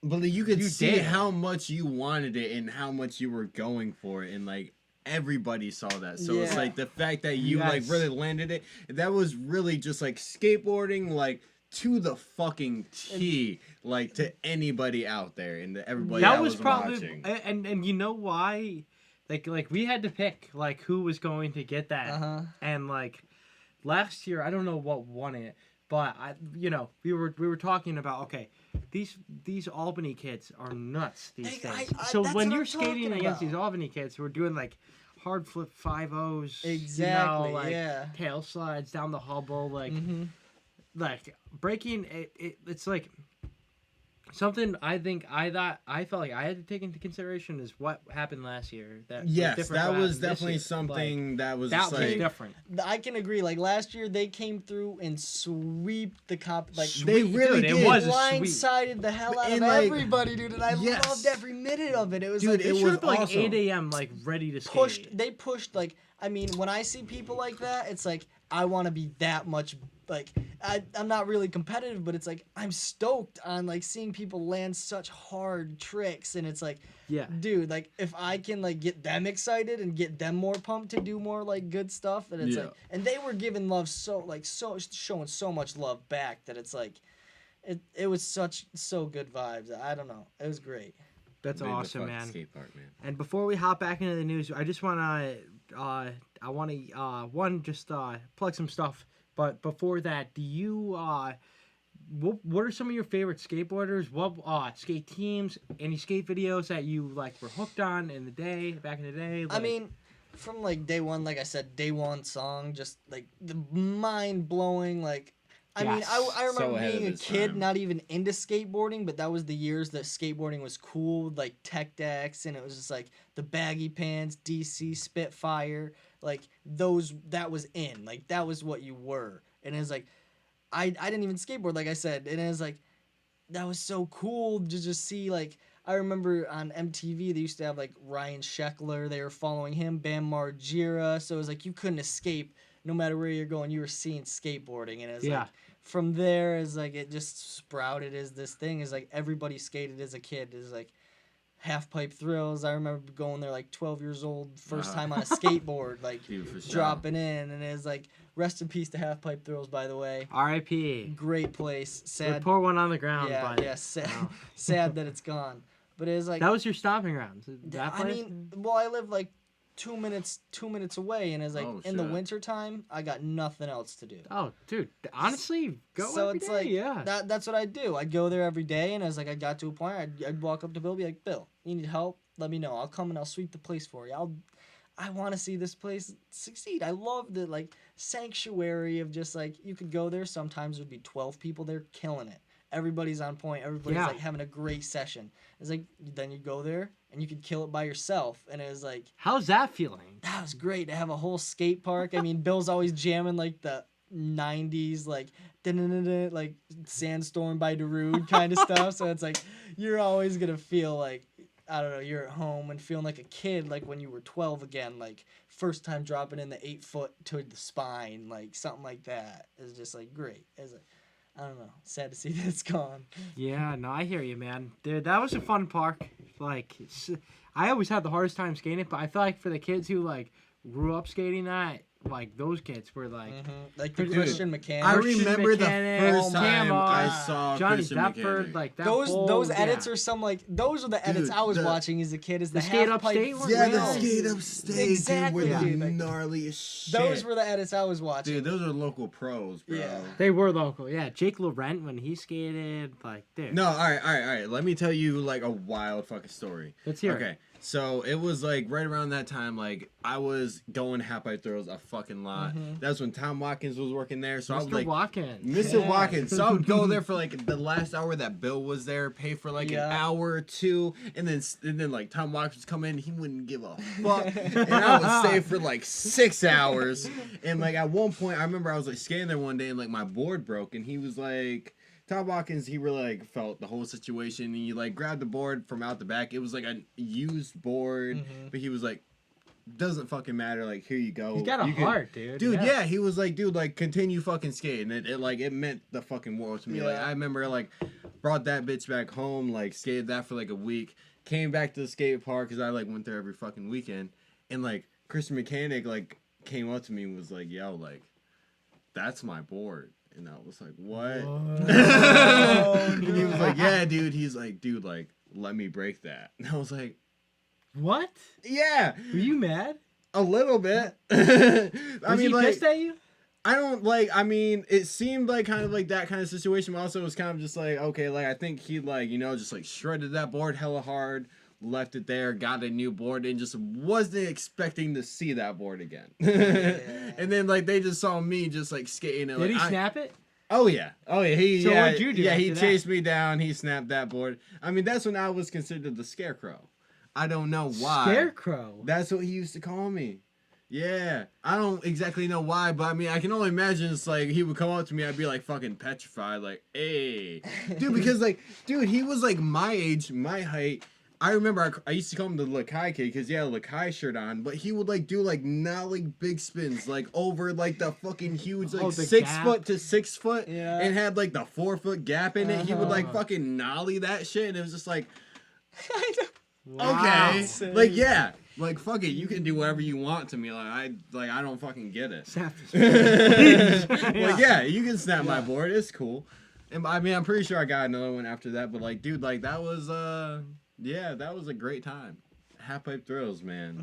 But you could see how much you wanted it and how much you were going for it, and like everybody saw that. So it's like the fact that you like really landed it. That was really just like skateboarding, like to the fucking T, like to anybody out there and everybody that was probably watching. And you know why? Like we had to pick like who was going to get that, and like last year I don't know what won it. But we were talking about these Albany kids are nuts these days. So when you're skating against these Albany kids who are doing like hard flip 5-0s, exactly, tail slides down the hubble, like breaking it's like something I felt like I had to take into consideration is what happened last year. That was definitely something that was different. I can agree. Like last year, they came through and sweep the comp. Like they really did. It was blindsided the hell out of everybody, dude. And I loved every minute of it. It was dude, like it was like awesome. 8 a.m. like ready to skate. They pushed like I mean, when I see people like that, it's like I want to be that much. Like I'm not really competitive, but it's like I'm stoked on like seeing people land such hard tricks, and it's like, dude, like if I can like get them excited and get them more pumped to do more like good stuff, and it's like, and they were giving love showing so much love back that it's like, it was so good vibes. I don't know. It was great. That's Big the awesome, fucking man. Skate park, man. And before we hop back into the news, I just wanna plug some stuff. But before that, do you what are some of your favorite skateboarders? What skate teams? Any skate videos that you like were hooked on back in the day? I mean, from like day one, like I said, day one song, just like the mind blowing. Like, I mean, Yes. I remember So ahead being of a its kid, time. not even into skateboarding, but that was the years that skateboarding was cool, like tech decks, and it was just like the baggy pants, DC Spitfire, like those. That was in, like that was what you were, and it was like, I didn't even skateboard, like I said, and it was like, that was so cool to just see. Like, I remember on MTV they used to have like Ryan Sheckler, they were following him, Bam Margera, so it was like you couldn't escape no matter where you're going, you were seeing skateboarding, and it was Yeah. like from there is like it just sprouted as this thing, is like everybody skated as a kid, is like half pipe thrills. I remember going there like 12 years old, first time on a skateboard, like Dude, for sure. dropping in, and it's like rest in peace to half pipe thrills, by the way. R.I.P. Great place. We Sad. pour one on the ground, Yeah, but yeah. Sad, wow. sad that it's gone. But it was like, That was your stomping grounds. That I place? mean, well, I live like 2 minutes away, and it's like Oh, in the shit. winter time, I got nothing else to do. Oh, dude, honestly, go So every it's day, like yeah. that's what I'd do. I'd go there every day, and I was like, I got to a point, I'd walk up to Bill, be like, Bill, you need help? Let me know. I'll come and I'll sweep the place for you. I want to see this place succeed. I love the like sanctuary of just like you could go there. Sometimes there'd be 12 people there killing it. Everybody's on point. Everybody's Yeah. like having a great session. It's like then you go there and you could kill it by yourself, and it was like How's that feeling? that was great to have a whole skate park. I mean, Bill's always jamming like the 90s, like dun-dun-dun-dun, like Sandstorm by Darude kind of stuff. So it's like you're always gonna feel like, I don't know, you're at home and feeling like a kid, like when you were 12 again, like first time dropping in the 8-foot to the spine, like something like that. It's just like great. It's like, I don't know, sad to see that it's gone. Yeah, no, I hear you, man. Dude, that was a fun park. Like, I always had the hardest time skating it, but I feel like for the kids who like grew up skating that, like those kids were like, Like the Dude, Christian mechanic. I Christian remember the Mechanic, first time Camo, I saw Johnny Christian Deptford, Mechanic. like that. Those edits are some like those are the edits Dude, I was the- watching as a kid. Is the skate half pipe upstate ones? Yeah, the Real. skate upstate, Exactly, dude, were dude, the like, gnarliest shit. Those were the edits I was watching. Dude, those are local pros, bro. Yeah. They were local, yeah. Jake Laurent when he skated, like, dude. No, all right. Let me tell you like a wild fucking story. Let's hear it. Okay, so it was like right around that time, like I was going half pipe throws a fucking lot. That's when Tom Watkins was working there, so I was Mr. like, Watkins. Mr. Yeah. Watkins. So I would go there for like the last hour that Bill was there, pay for like Yeah. an hour or two, and then like Tom Watkins would come in, he wouldn't give a fuck, and I would stay for like 6 hours. And like at one point, I remember I was like skating there one day, and like my board broke, and he was like. Tom Watkins, he really like felt the whole situation. And he like grabbed the board from out the back. It was like a used board, but he was like, "Doesn't fucking matter. Like here you go." He's got a You can- heart, dude. Dude, yeah, he was like, dude, like, continue fucking skating. It like, it meant the fucking world to me. Like, Yeah. I remember, like, brought that bitch back home, like, skated that for, like, a week. Came back to the skate park, because I, like, went there every fucking weekend. And, like, Christian Mechanic, like, came up to me and was like, yo, like, that's my board. And I was like, what? And he was like, yeah, dude. He's like, dude, like, let me break that. And I was like, What? yeah, Were you mad? a little bit. Was I mean, he like, pissed at you? I don't like. I mean, it seemed like kind of like that kind of situation. But also, it was kind of just like, okay, like I think he like just like shredded that board hella hard, left it there, got a new board, and just wasn't expecting to see that board again. And then like they just saw me just like skating. And, Did like, he snap it? Oh yeah. He So yeah, what'd you do yeah, he after that? chased me down. He snapped that board. I mean, that's when I was considered the scarecrow. I don't know why. Scarecrow. That's what he used to call me. Yeah, I don't exactly know why, but I mean, I can only imagine it's like he would come up to me, I'd be like fucking petrified, like, hey, dude, because like, dude, he was like my age, my height. I remember I used to call him the Lakai kid because he had a Lakai shirt on, but he would like do like nollie big spins like over like the fucking huge like Oh, the 6 gap. foot to 6 foot, Yeah. and had like the 4 foot gap in it. He would like Uh-huh. fucking nollie that shit, and it was just like. Wow. Okay, Insane. like yeah, like fuck it, you can do whatever you want to me. Like I don't fucking get it. Snap his Like yeah, you can snap my Yeah. board. It's cool. And I mean, I'm pretty sure I got another one after that, but like, dude, like that was yeah, that was a great time. Half pipe thrills, man.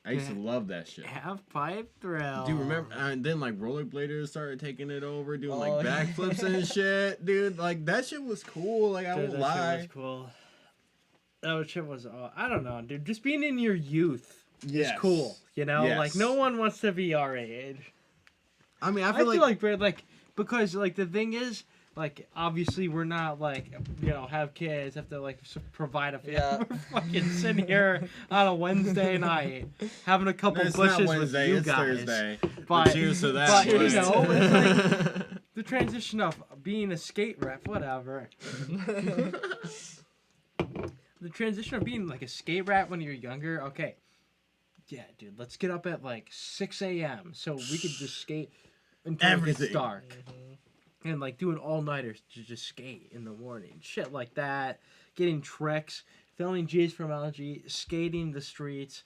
I used to love that shit. Half pipe thrill. Do you remember? And then like rollerbladers started taking it over, doing like Oh, backflips and shit, dude. Like that shit was cool. Like I Dude, won't that shit lie. was cool. That shit was. I don't know, dude. Just being in your youth is cool. You know, Yes. like no one wants to be our age. I mean, I I feel feel like like because like the thing is. Like, obviously, we're not, like, you know, have kids, have to, like, provide a family. Yeah. We're fucking sitting here on a Wednesday night having a couple it's bushes not with Wednesday, you it's guys. Thursday. But, cheers to that. but you boys. know, it's like the transition of being a skate rep, whatever. The transition of being, like, a skate rep when you're younger, okay. Yeah, dude, let's get up at, like, 6 a.m. so we could just skate until it Everything. gets dark. And like doing all-nighters to just skate in the morning. Shit like that. Getting tricks. Filming G's from LG. Skating the streets.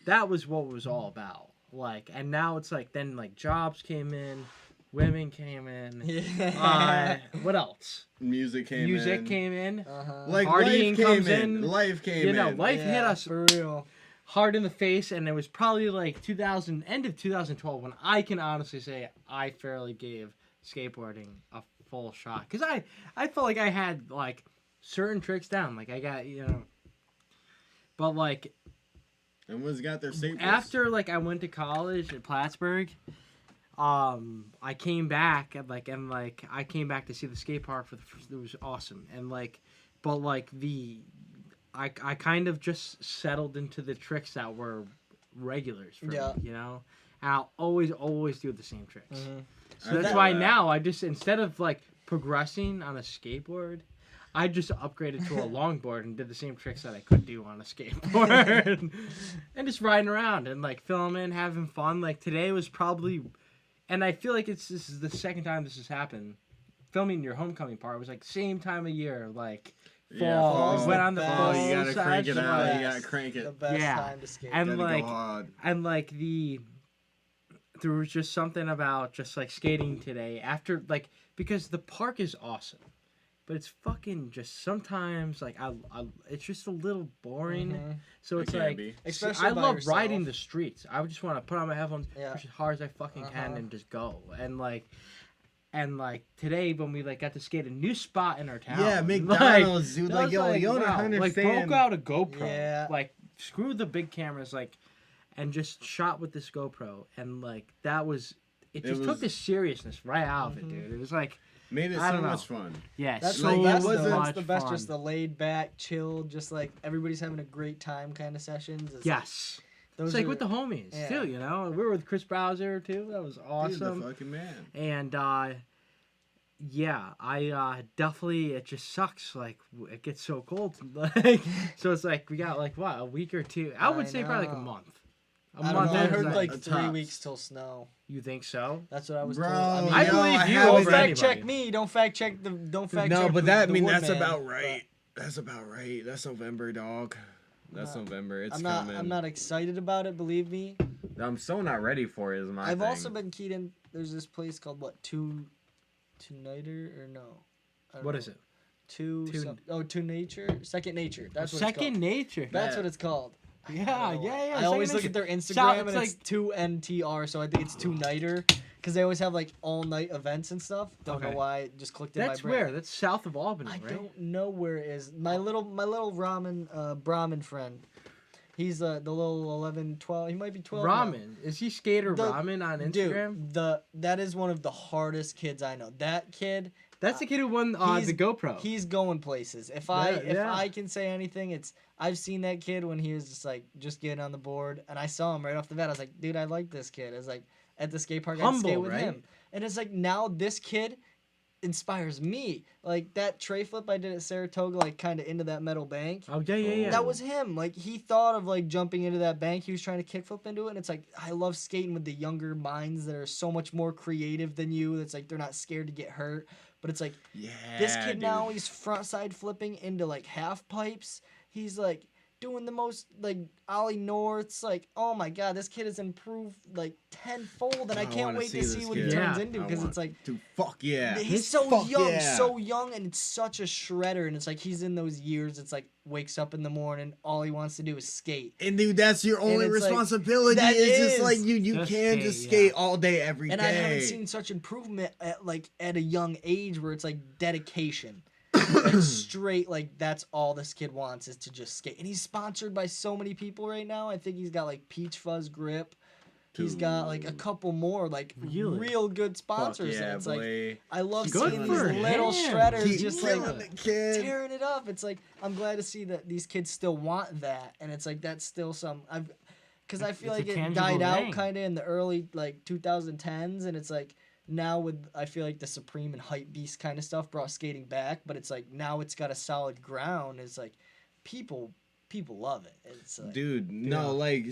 That was what it was all about. Like, and now it's like, then like jobs came in. Women came in. Yeah. What else? Music came in. Uh-huh. Like Partying life came comes in. in. Life came You in. know, life hit us for real. hard in the face, and it was probably like end of 2012 when I can honestly say I fairly gave skateboarding a full shot, because I felt like I had like certain tricks down, like I got, you know, but like Everyone's got their staples. after like I went to college at Plattsburgh, I came back and I came back to see the skate park for the first. It was awesome, and like, but like I kind of just settled into the tricks that were regulars for me, you know. And I'll always do the same tricks. Mm-hmm. So that's why now I just, instead of like progressing on a skateboard, I just upgraded to a longboard and did the same tricks that I could do on a skateboard. And just riding around and like filming, having fun. Like today was probably, and I feel like this is the second time this has happened. Filming your homecoming part was like same time of year, like fall. fall. Went on the Fall, fall. you gotta crank it out. Yes. You gotta crank The it. best Yeah. time to skate. And Gotta like go hard. and like there was just something about just like skating today after, like, because the park is awesome, but it's fucking just sometimes like I it's just a little boring. Mhm. So it's It can like be. Especially I by love yourself. riding the streets. I would just want to put on my headphones, Yeah. push as hard as I fucking can, Uh-huh. and just go. And like today when we like got to skate a new spot in our town. Yeah, like, McDonald's, dude. that Like, was yo, you don't wow. Like understand. broke out a GoPro. Yeah. Like screw the big cameras, like, and just shot with this GoPro, and like that was. It just took was- the seriousness right out of it, Mhm. dude. It was like, Made it I so don't know. much fun. yeah, That's so the best. wasn't- Though. much That's the best. fun. Just the laid back, chill, just like everybody's having a great time kind of sessions. It's Yes. those It's like are- with the homies yeah. too, you know. We were with Chris Bowser too. That was Dude, awesome. the fucking man. And yeah, I definitely, it just sucks. Like it gets so cold, like so it's like we got like what, a week or two. I would I say probably like a know. month. A I don't month. know. I is heard like- like a 3 tops. weeks till snow. You think so? That's what I was Bro, told. I mean, I yo, believe I you haven't over don't fact anybody. check me. Don't fact check the. Don't fact check. No, but that, I the mean, that's Woodman, about right. That's about right. That's November, dog. That's Not- November. It's I'm not. coming. I'm not excited about it. Believe me. I'm so not ready for it. Is my I've thing. also been keyed in. There's this place called what? Two Nighter or no? I don't What know. is it? Two. Two- Two Nature. Second Nature. That's what Second it's called. nature. That's what it's called. I Yeah, don't know. yeah. I always Second look at their Nature. Instagram it's and it's 2NTR, so I think it's Two Nighter because they always have like all night events and stuff. Don't know Okay. why. It just clicked in That's my brain. where. That's south of Albany, I right? don't know where it is. My little Brahmin friend. He's the little 11, 12. He might be 12. now. Ramen. Is he Skater The- Ramen on Instagram? Dude, that is one of the hardest kids I know. That kid, That's the kid who won he's- the GoPro. he's going places. If Yeah. I can say anything, it's I've seen that kid when he was just getting on the board, and I saw him right off the bat. I was like, dude, I like this kid. I was like, at the skate park, I'd Humble, skate with right? him, and it's like now this kid inspires me. Like that tray flip I did at Saratoga, like kind of into that metal bank. Oh yeah. That was him. Like he thought of like jumping into that bank. He was trying to kickflip into it, and it's like I love skating with the younger minds that are so much more creative than you. That's like they're not scared to get hurt. But it's like Yeah. this kid dude. now he's front side flipping into like half pipes. He's like doing the most like ollie norths. Like, oh my god, this kid has improved like tenfold, and I can't wait to see what he turns into, because it's like, fuck yeah, he's so young, and it's such a shredder, and it's like he's in those years. It's like wakes up in the morning, all he wants to do is skate. And dude, that's your only responsibility. Like, it's just like you can't just skate all day every day. And I haven't seen such improvement at a young age where it's like dedication. It's straight, like that's all this kid wants is to just skate. And he's sponsored by so many people right now. I think he's got like Peach Fuzz Grip. He's got like a couple more like real good sponsors. Yeah, and it's boy. like I love Good seeing for these little him. shredders just like tearing it up. It's like I'm glad to see that these kids still want that, and it's like that's still some because I feel It's like a it tangible died out thing. kind of in the early like 2010s, and it's like now with I feel like the Supreme and Hype Beast kind of stuff brought skating back, but it's like now it's got a solid ground. It's like people love it. It's like, dude, no, like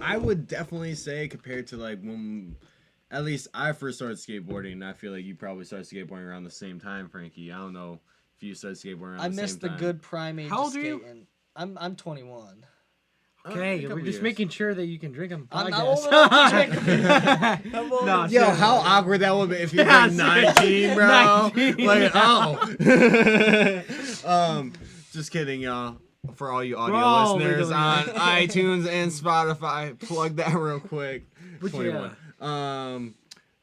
I would definitely say compared to like when at least I first started skateboarding, and I feel like you probably started skateboarding around the same time, Frankie. I don't know if you started skateboarding around the same time. I missed the good prime age How of old are you? skating. I'm 21. Okay, we're just making sure that you can drink on the I'm podcast. not old enough to drink. I'm old enough. Yo, how awkward that would be if you're like 19, bro. 19. Like, just kidding, y'all. For all you audio Bro, listeners literally. on iTunes and Spotify, plug that real quick. But 21.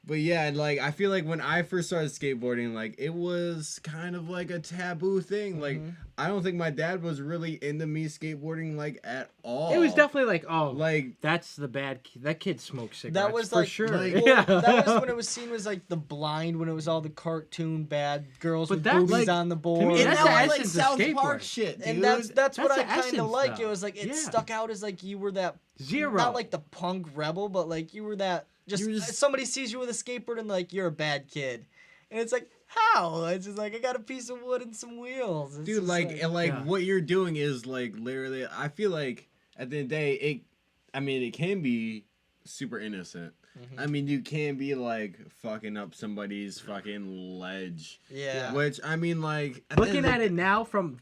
But yeah, like I feel like when I first started skateboarding, like it was kind of like a taboo thing. Like I don't think my dad was really into me skateboarding like at all. It was definitely like, oh, like that's the bad kid. That kid smokes cigarettes. That was for like, sure. like- well, yeah. that was when it was seen as like the blind, when it was all the cartoon bad girls But with that's, boobies like, on the board. me, and that's that the was like essence of South skateboarding. Park shit, dude. And that's what That's I the kind essence, of like. though. It was like it Yeah. stuck out as like you were that Zero. not like the punk rebel, but like you were that just somebody sees you with a skateboard and like you're a bad kid, and it's like how? It's just like I got a piece of wood and some wheels. It's dude, just like and like Yeah. what you're doing is like literally. I feel like at the end of the day, it can be super innocent. I mean, you can be like fucking up somebody's fucking ledge. yeah. Which I mean, like Looking at it now from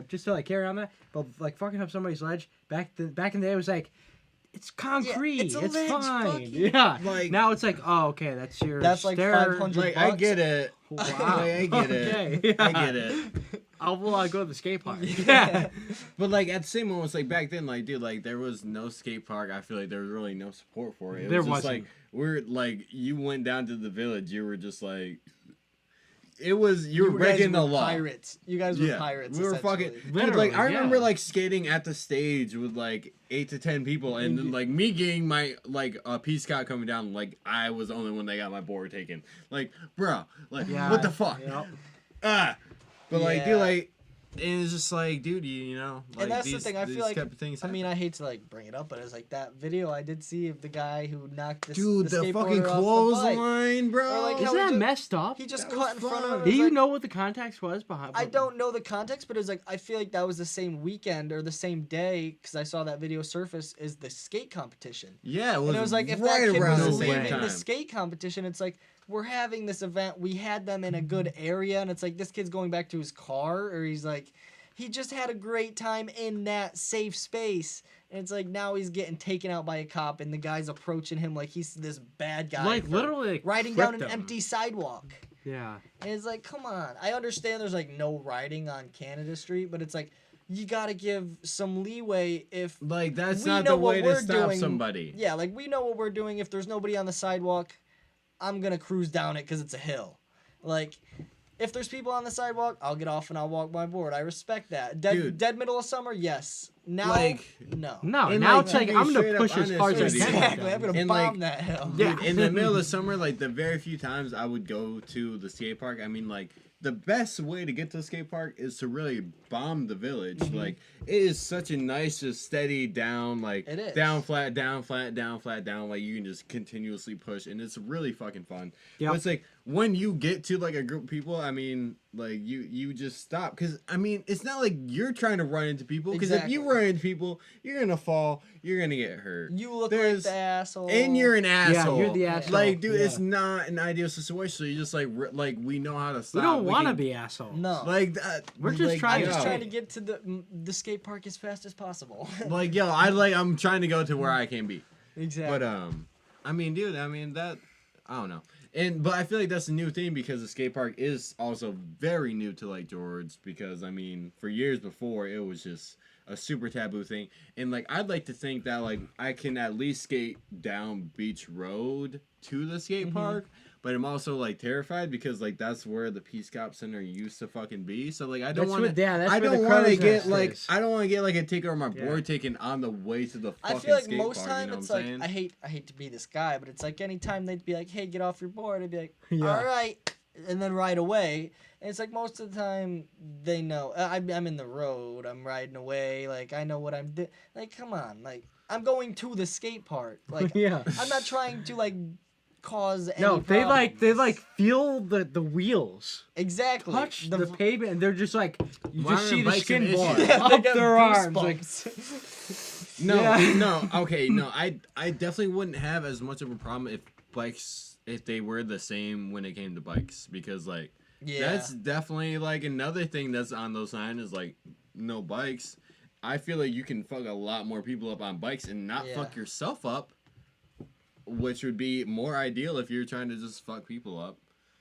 just to like carry on that, but like fucking up somebody's ledge back in the day, it was like it's concrete, it's a it's ledge, fine. fuck you. Yeah, Like- now it's like, oh, okay, that's your. That's like stair- 500 Like I bucks. get it. Wow. Like, I get it. Okay, I yeah. get it. I'll go to the skate park. Yeah. But like at the same moment, it's like back then, like dude, like there was no skate park. I feel like there was really no support for it. It There was just wasn't. like we're like you went down to the village. You were just like, it was you were guys breaking the were law. pirates. You guys were pirates. We were fucking essentially. dude. Like Literally, I remember yeah. like skating at the stage with like 8 to 10 people, and then like me getting my like P Scott coming down. Like I was the only one that got my board taken. Like bro, like Yeah. what the fuck? Yep. But like Yeah. dude, like. And it's just like, dude, you know, like And that's these, the thing. I these feel like type of things I mean, I hate to like bring it up, but it's like that video I did see of the guy who knocked this dude, the skateboarder fucking off the bike. clothesline, bro. Or, like, how Isn't he that just- messed up? He just That cut was in front of fun. him. Do It was you like- know what the context was behind? I don't know the context, but it was like I feel like that was the same weekend or the same day because I saw that video surface is the skate competition. Yeah, it was, And it was like if right that kid around was the No same leaving time. the skate competition, it's like we're having this event. We had them in a good area, and it's like this kid's going back to his car, or he's like, he just had a great time in that safe space. And it's like now he's getting taken out by a cop, and the guy's approaching him like he's this bad guy. Like for literally like, riding down an tripped him. empty sidewalk. Yeah. And it's like, come on. I understand there's like no riding on Canada Street, but it's like you gotta give some leeway if Like that's we not know the what way we're to stop doing. somebody. Yeah, like we know what we're doing. If there's nobody on the sidewalk, I'm gonna cruise down it because it's a hill. Like, if there's people on the sidewalk, I'll get off and I'll walk my board. I respect that. Dude. Dead middle of summer, yes. Now, Like, no. No, And, now like, it's like to be I'm gonna straight push up as honest hard as I with you. can. Exactly. I'm gonna And, bomb like, that hill. Yeah. Dude, in the middle of summer, like the very few times I would go to the skate park, I mean, like the best way to get to the skate park is to really bomb the village. Mm-hmm. Like it is such a nice, just steady down, like It is. down, flat, down, flat, down, flat, down. Like you can just continuously push, and it's really fucking fun. Yep. But it's like when you get to like a group of people, I mean, like you just stop because I mean, it's not like you're trying to run into people because if you run into people, you're gonna fall, you're gonna get hurt. You look like the asshole, and you're an asshole. Yeah, you're the asshole. Like, dude, it's not an ideal situation. So you just like we know how to stop. We don't want to be assholes. No, like that. We're just trying. I'm just trying to get to the skate park as fast as possible. Like, yo, I'm trying to go to where I can be. Exactly. But I mean, dude, I mean that I don't know. But I feel like that's a new thing because the skate park is also very new to Lake George because I mean for years before it was just a super taboo thing and like I'd like to think that like I can at least skate down Beach Road to the skate park, but I'm also like terrified because like that's where the Peace Cop Center used to fucking be. So like I don't want to. I don't want to get like I don't want to get like a ticket or my board taken on the way to the fucking skate park. I feel like most time time you know it's what like I'm I hate to be this guy, but it's like anytime they'd be like, "Hey, get off your board," I'd be like, Yeah. "All right," and then ride away. And it's like most of the time they know I'm in the road. I'm riding away. Like I know what I'm doing. Like come on, like I'm going to the skate park. Like Yeah. I'm not trying to like cause any No, they problems. like feel the wheels exactly touch the pavement, and they're just like you Why just see aren't the bikes skin an ball issue? Yeah, they up got their arms. Like, goosebumps. No, Yeah. no, okay, no. I definitely wouldn't have as much of a problem if they were the same when it came to bikes because like Yeah. that's definitely like another thing that's on those signs is like no bikes. I feel like you can fuck a lot more people up on bikes and not fuck yourself up, which would be more ideal if you're trying to just fuck people up.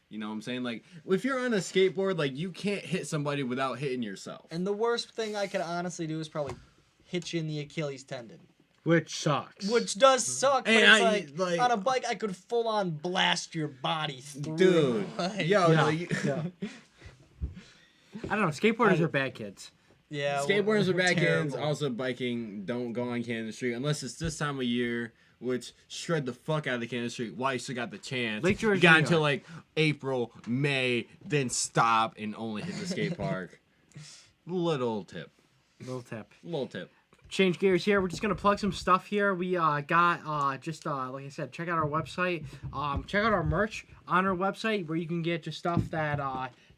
You know what I'm saying? Like, if you're on a skateboard, like, you can't hit somebody without hitting yourself. And the worst thing I could honestly do is probably hit you in the Achilles tendon. which sucks. Which does suck, but And it's like, on a bike, I could full on blast your body through. Dude, Like, yo, Yeah. like, Yeah. I don't know. Skateboarders are bad kids. yeah. skateboarders are we're back ends. terrible. Also, biking, don't go on Cannon Street unless it's this time of year, which shred the fuck out of the Cannon Street while you still got the chance. Lake George, you got New until York. like April, May, then stop and only hit the skate park. Little tip. Little tip. Little tip. Change gears here. We're just gonna plug some stuff here. We got just like I said, check out our website. Check out our merch on our website where you can get just stuff that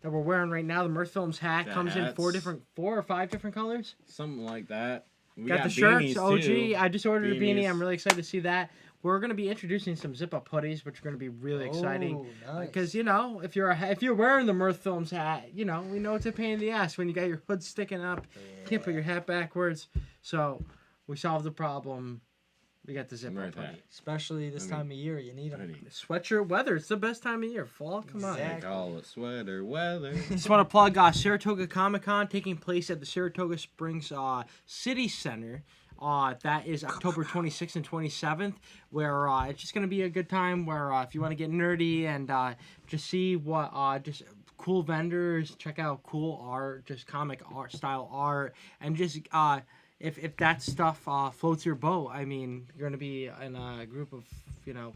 we're wearing right now. The Mirth Films hat The comes in hats. 4 or 5 different colors. Something like that. We Got the shirts, beanies, OG. too. I just ordered a beanie. Beanies. I'm really excited to see that. We're gonna be introducing some zip-up hoodies, which are gonna be really exciting. Oh, nice. Because you know, if you're wearing the Mirth Films hat, you know we know it's a pain in the ass when you got your hood sticking up, can't put your hat backwards. So we solved the problem. We got the zip-up Mirth hoodie. hat. Especially this time of year, you need them. Hoodie. Sweatshirt weather. It's the best time of year. Fall. Come on. Exactly. Call it sweater weather. Just want to plug Saratoga Comic Con taking place at the Saratoga Springs City Center. That is October 26th and 27th, where it's just going to be a good time where if you want to get nerdy and just see what just cool vendors, check out cool art, just comic art style art, and just if that stuff floats your boat, I mean, you're going to be in a group of, you know.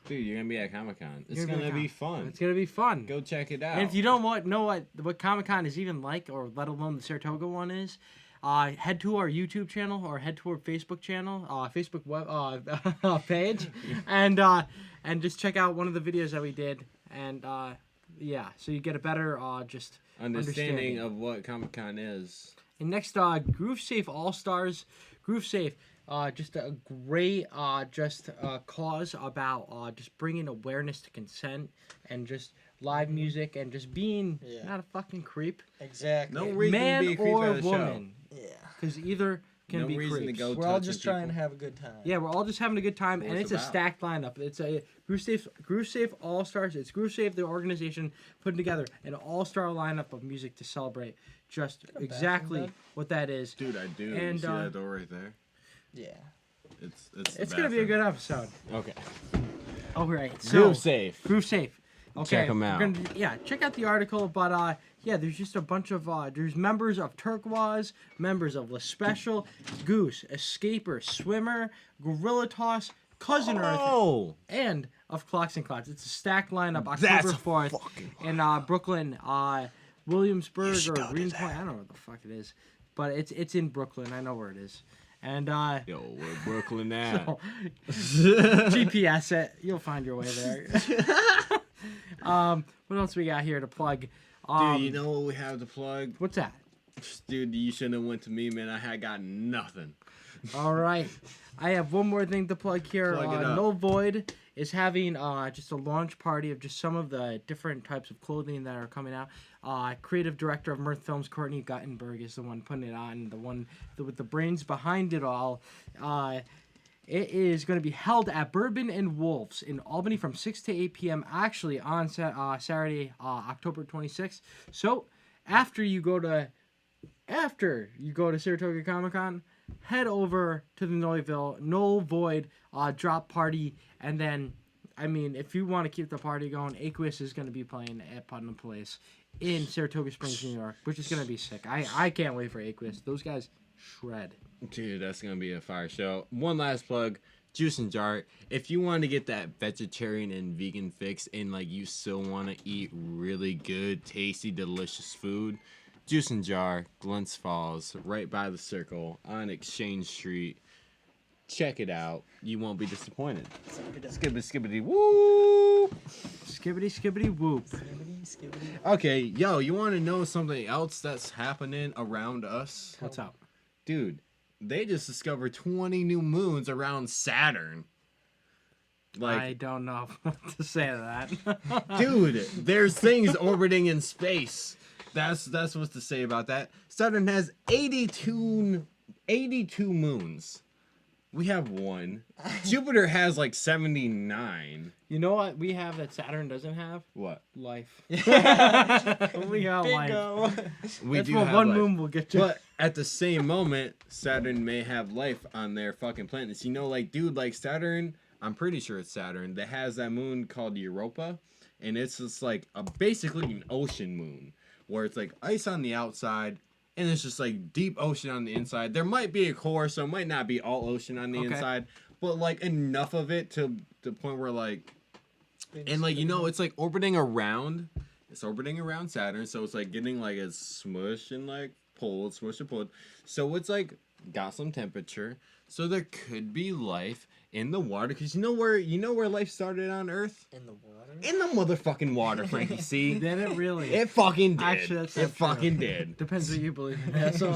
Dude, you're going to be at Comic-Con. It's You're going gonna to be fun. It's going to be fun. Go check it out. And if you don't know what Comic Con is even like, or let alone the Saratoga one is, head to our YouTube channel or head to our Facebook channel, Facebook web page, and just check out one of the videos that we did, and yeah, so you get a better just understanding of what Comic-Con is. And next, Groove Safe All Stars, Groove Safe. Just a great cause about just bringing awareness to consent and just live music and just being not a fucking creep. Exactly. No reason Man to be a creep or at a show. woman. Yeah. Because either can No be reason to creeps. go We're all touching just trying to people. have a good time. Yeah, we're all just having a good time, and What's it's a about? stacked lineup. It's a Groove Safe All Stars. It's Groove Safe, the organization, putting together an all-star lineup of music to celebrate just exactly bed. what that is. Dude, I do. And, you see that door right there? Yeah. It's Gonna be a good episode. Okay. All right, so Groove Safe. Groove Safe. Okay, Check 'em we're out. gonna check out the article. But yeah, there's just a bunch of there's members of Turquoise, members of La Special, Goose, Escaper, Swimmer, Gorilla Toss, Cousin Earth, Oh! and of Clocks and Clouds. It's a stacked lineup. That's October 4th fucking in Brooklyn, Williamsburg or spelled his Greenpoint. I don't know what the fuck it is, but it's in Brooklyn. I know where it is. And Yo, where Brooklyn at? so, GPS it. You'll find your way there. What else we got here to plug? Dude, you know what we have to plug? What's that? Dude, you shouldn't have went to me, man. I had got nothing. All right. I have one more thing to plug here. Plug it up. No Void is having just a launch party of just some of the different types of clothing that are coming out. Creative director of Mirth Films, Courtney Guttenberg, is the one putting it on, the one with the brains behind it all. It is going to be held at Bourbon and Wolves in Albany from 6 to 8 p.m. actually on Saturday, October 26th. So after you go to Saratoga Comic-Con, head over to the No Void drop party, and then, I mean, if you want to keep the party going, Aqueous is going to be playing at Putnam Place in Saratoga Springs, New York, which is going to be sick. I can't wait for Aqueous. Those guys shred. Dude, that's going to be a fire show. One last plug, Juice and Jar. If you want to get that vegetarian and vegan fix and, like, you still want to eat really good, tasty, delicious food, Juice and Jar, Glens Falls, right by the Circle on Exchange Street. Check it out. You won't be disappointed. Skibbity woo! Skibbity whoop. Okay, yo, you want to know something else that's happening around us? What's up? Dude, they just discovered 20 new moons around Saturn. I don't know what to say to that. Dude, there's things orbiting in space. That's what's to say about that. Saturn has 82 moons. We have one. Jupiter has like 79. You know what we have that Saturn doesn't have? What? Life. We got life. We That's do what have one life. moon will get you. But at the same moment, Saturn may have life on their fucking planets. You know, like, dude, like Saturn, I'm pretty sure it's Saturn, that has that moon called Europa. And it's just like basically an ocean moon, where it's like ice on the outside, and it's just like deep ocean on the inside. There might be a core, so it might not be all ocean on the inside, but like enough of it to the point where like, and like, you know, it's like orbiting around. It's orbiting around Saturn, so it's like getting like a smush and like pulled, smush and pulled. So it's like got some temperature. So there could be life in the water, because you know where life started on Earth? In the water? In the motherfucking water, Frankie. See? Did it really? It fucking did. Actually, that's not it true. fucking did. Depends what you believe in. That's all.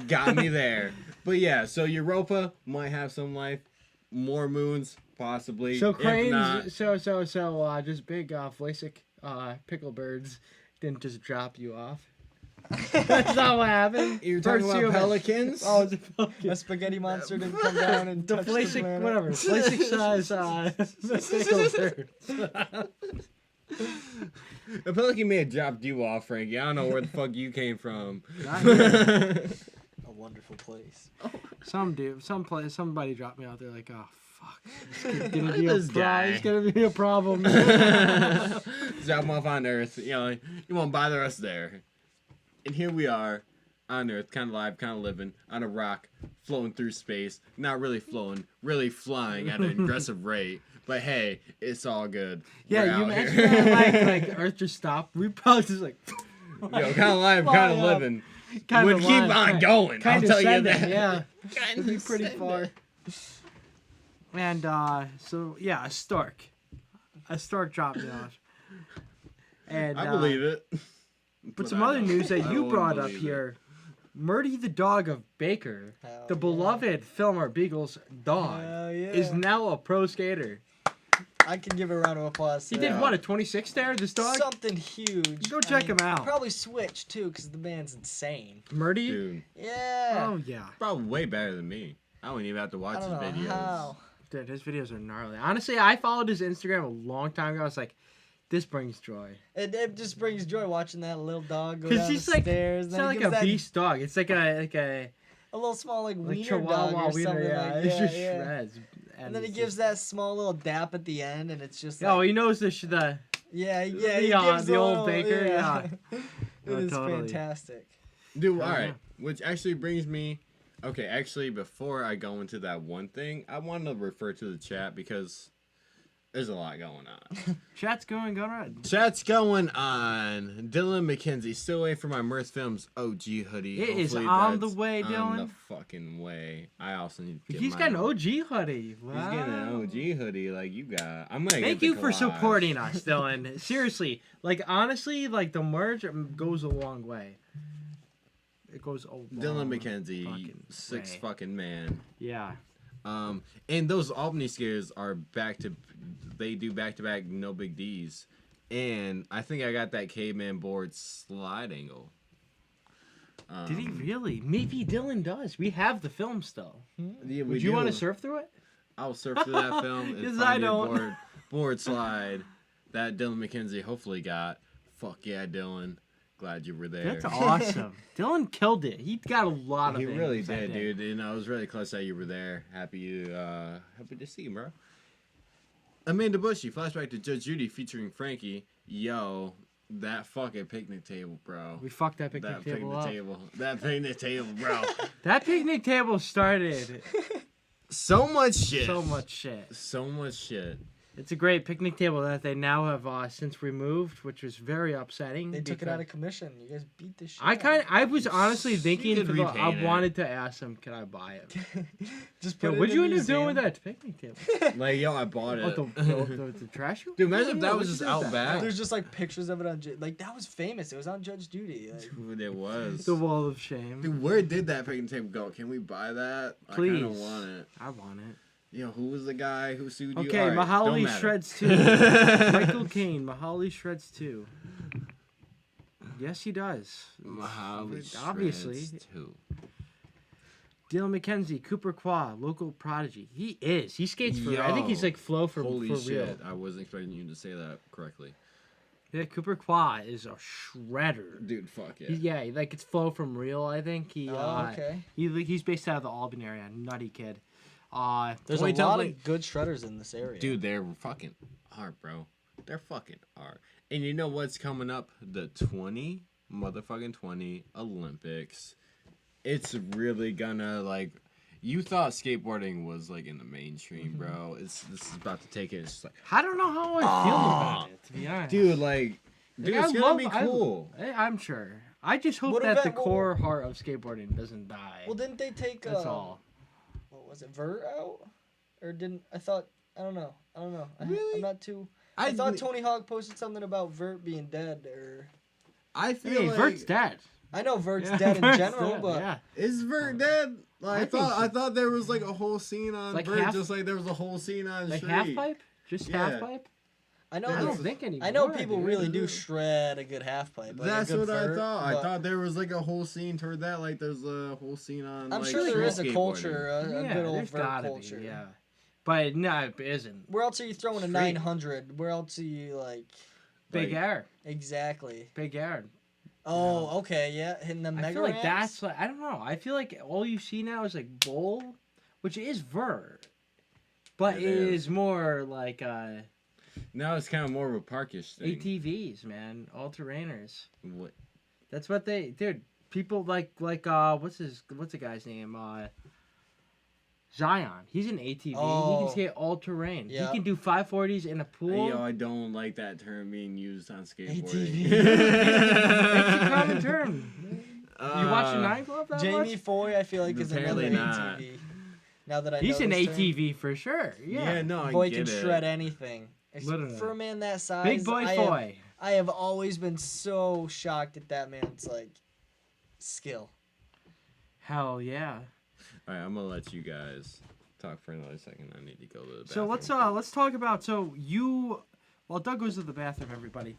Got me there. But yeah, so Europa might have some life. More moons, possibly. So If cranes, not, just big Vlasic pickle birds didn't just drop you off. That's not what happened. you're talking First about human. pelicans? Oh, it's a pelican. A spaghetti monster didn't come down and The touch the Vlasic, planet. whatever. Vlasic size pickle birds. A pelican may have dropped you off, Frankie. I don't know where the fuck you came from. Not here. A wonderful place. Somebody dropped me out there like, oh fuck, it's gonna I be a just die. It's gonna be a problem. Drop them off on Earth. You know, you won't bother us there. And here we are on Earth, kind of live, kind of living on a rock, floating through space. Not really floating, really flying at an aggressive rate. But hey, it's all good. We're Yeah, you out imagine here. that, like the Earth just stopped. We probably just like, Yo, kind of live, Fly kind of up. living. kind Would of keep on going. I'll Kind tell of you send that. it, yeah. Kind It'd be of pretty send far. it. And so yeah, a stork dropped me off. And I believe it. But some other news that I you won't brought up believe it. here. Murdy the dog of Baker, Hell the yeah. beloved Fillmore Beagle's dog, Hell yeah. is now a pro skater. I can give a round of applause. He to did that. what, a 26 there, this dog? Something huge. Go check him out. Probably switch too, because the man's insane. Murdy? Dude, Yeah. Oh yeah. probably way better than me. I don't even have to watch I his don't know videos. how. Dude, his videos are gnarly. Honestly, I followed his Instagram a long time ago. I was like, this brings joy. It just brings joy watching that little dog go 'Cause down he's the like- stairs. It's and then not he like a gives that- beast dog. It's like a a little small like wiener Chihuahua dog or wiener, something. yeah. Like, It's just yeah. shreds. And then he it's gives just- that small little dap at the end, and it's just. Oh, Like, he knows the yeah, he the, gives the old little- baker, yeah. it Oh, is totally. fantastic. Dude, Hell alright. yeah. Which actually brings me. Okay, actually, before I go into that one thing, I want to refer to the chat because There's a lot going on. Chat's going on. Chat's going on. Dylan McKenzie, still waiting for my Mirth Films OG hoodie. It is Hopefully on the that's way, on Dylan. the fucking way. I also need to get He's got an mine. OG hoodie. Wow. He's getting an OG hoodie like you got. I'm gonna Thank get you the for collage. supporting us, Dylan. Seriously, like honestly, like the merch goes a long way. It goes a long Dylan McKenzie, fucking six way. fucking man. Yeah. And those Albany skaters are they do back to back no big D's. And I think I got that caveman board slide angle. Did he really? Maybe Dylan does. We have the film still. Yeah, Would you want to surf through it? I'll surf through that film and 'Cause find I your don't. board slide that Dylan McKenzie hopefully got. Fuck yeah, Dylan. Glad you were there. That's awesome. Dylan killed it. He got a lot of He really angles that did, day. dude. And I was really close that you were there. Happy to see you, bro. Amanda Bushy, flashback to Judge Judy featuring Frankie. Yo, that fucking picnic table, bro. We fucked that picnic table up. That picnic table, bro. That picnic table started So much shit. so much shit. So much shit. It's a great picnic table that they now have since removed, which was very upsetting. They took it because out of commission. You guys beat the shit. I was honestly You thinking could I repaint it. wanted to ask him, can I buy it? Just Yo, put it what'd in you a end up doing with museum. that picnic table? Like, yo, I bought Oh, it. the trash room? Dude, imagine if Yeah, that what'd was you just do with out that? back. There's just like pictures of it on like that was famous. It was on Judge Judy. Like, Dude, it was. The wall of shame. Dude, where did that picnic table go? Can we buy that? I kind Please. of want it. I want it. Yo, who was the guy who sued you? Okay, All right, Mahaly don't matter. shreds 2. Michael Caine, Mahaly shreds 2. Yes, he does. Mahaly Obviously. shreds too. Dylan McKenzie, Cooper Qua, local prodigy. He is. He skates for. I think he's Yo, like flow for Holy for shit! real. I wasn't expecting you to say that correctly. Yeah, Cooper Qua is a shredder. Dude, fuck yeah. Yeah, like it's flow from real. I think he. oh, okay. He's based out of the Albany area. Nutty kid. There's Wait, a tell lot me- of good shredders in this area. Dude, they're fucking hard, bro. They're fucking hard. And you know what's coming up? The 20 Olympics. It's really gonna like. You thought skateboarding was like in the mainstream, bro. This is about to take it. It's like, I don't know how I feel about it. To be honest, dude, like, dude, Like, it's I gonna love- be cool. I'm sure. I just hope What that the event will- core heart of skateboarding doesn't die. Well, didn't they take That's all. what was it, Vert out? Or didn't I thought I don't know. Really? I'm not too. I thought Tony Hawk posted something about Vert being dead, or I feel Hey, like Vert's dead. I know Vert's Yeah, dead in Vert's general, dead, but yeah. is Vert dead? Like, I think so. I thought there was like a whole scene on Like Vert, half- just like there was a whole scene on Like Street. half pipe, just Yeah. half pipe. I know I don't that- think anymore. I know people dude. really do shred a good half pipe. Like That's a good what I vert, thought. I but thought there was like a whole scene toward that. Like there's a whole scene on. I'm like, sure there street is a skateboarding. culture, a Yeah, good old there's vert gotta culture. be. Yeah, but no, it isn't. Where else are you throwing a Street. 900? Where else are you like Big Like- air, exactly? big air. Oh, okay, yeah, hitting the mega I feel like ramps? that's like I don't know. I feel like all you see now is like bowl, which is vert, but It it is. is more like Now it's kind of more of a parkish thing. ATVs, man, all terrainers. What? That's what they, dude. People like what's the guy's name? Zion. He's an ATV. He Oh. can skate all terrain. Yeah. He can do 540s in a pool. Yo, I don't like that term being used on skateboarding. ATV. It's a common term. You watching Nine Glove that Jamie much? Foy, I feel like, is another Apparently not. ATV. Now that I He's know an this term. ATV for sure. Yeah, Yeah. no, I Boy get can it. shred anything. Literally. For a man that size, Big boy Foy. I have always been so shocked at that man's like skill. Hell yeah. All right, I'm gonna let you guys talk for another second. I need to go to the So bathroom. let's talk about while Doug goes to the bathroom, everybody.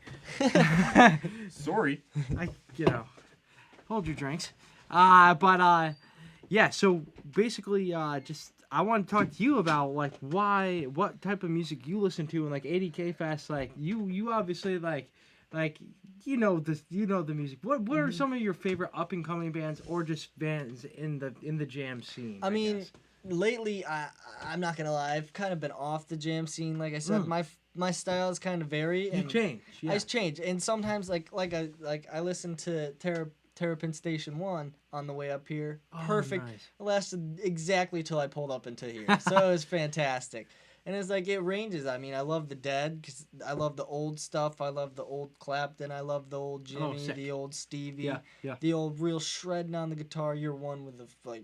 Sorry. Hold your drinks. Yeah, so basically, just I want to talk to you about like what type of music you listen to, and like 80K Fest, like you obviously like you know the music. What are some of your favorite up and coming bands, or just bands in the jam scene? I mean, guess? lately, I'm not gonna lie, I've kind of been off the jam scene. Like I said, my styles kind of vary. you And change. Yeah. I change, and sometimes like I listen to Terrapin Station 1 on the way up here. Oh, Perfect. nice. It lasted exactly till I pulled up into here, so it was fantastic. And it's like it ranges. I mean, I love the Dead because I love the old stuff. I love the old Clapton. I love the old Jimmy, sick. the old Stevie, Yeah. the old real shredding on the guitar. You're one with a like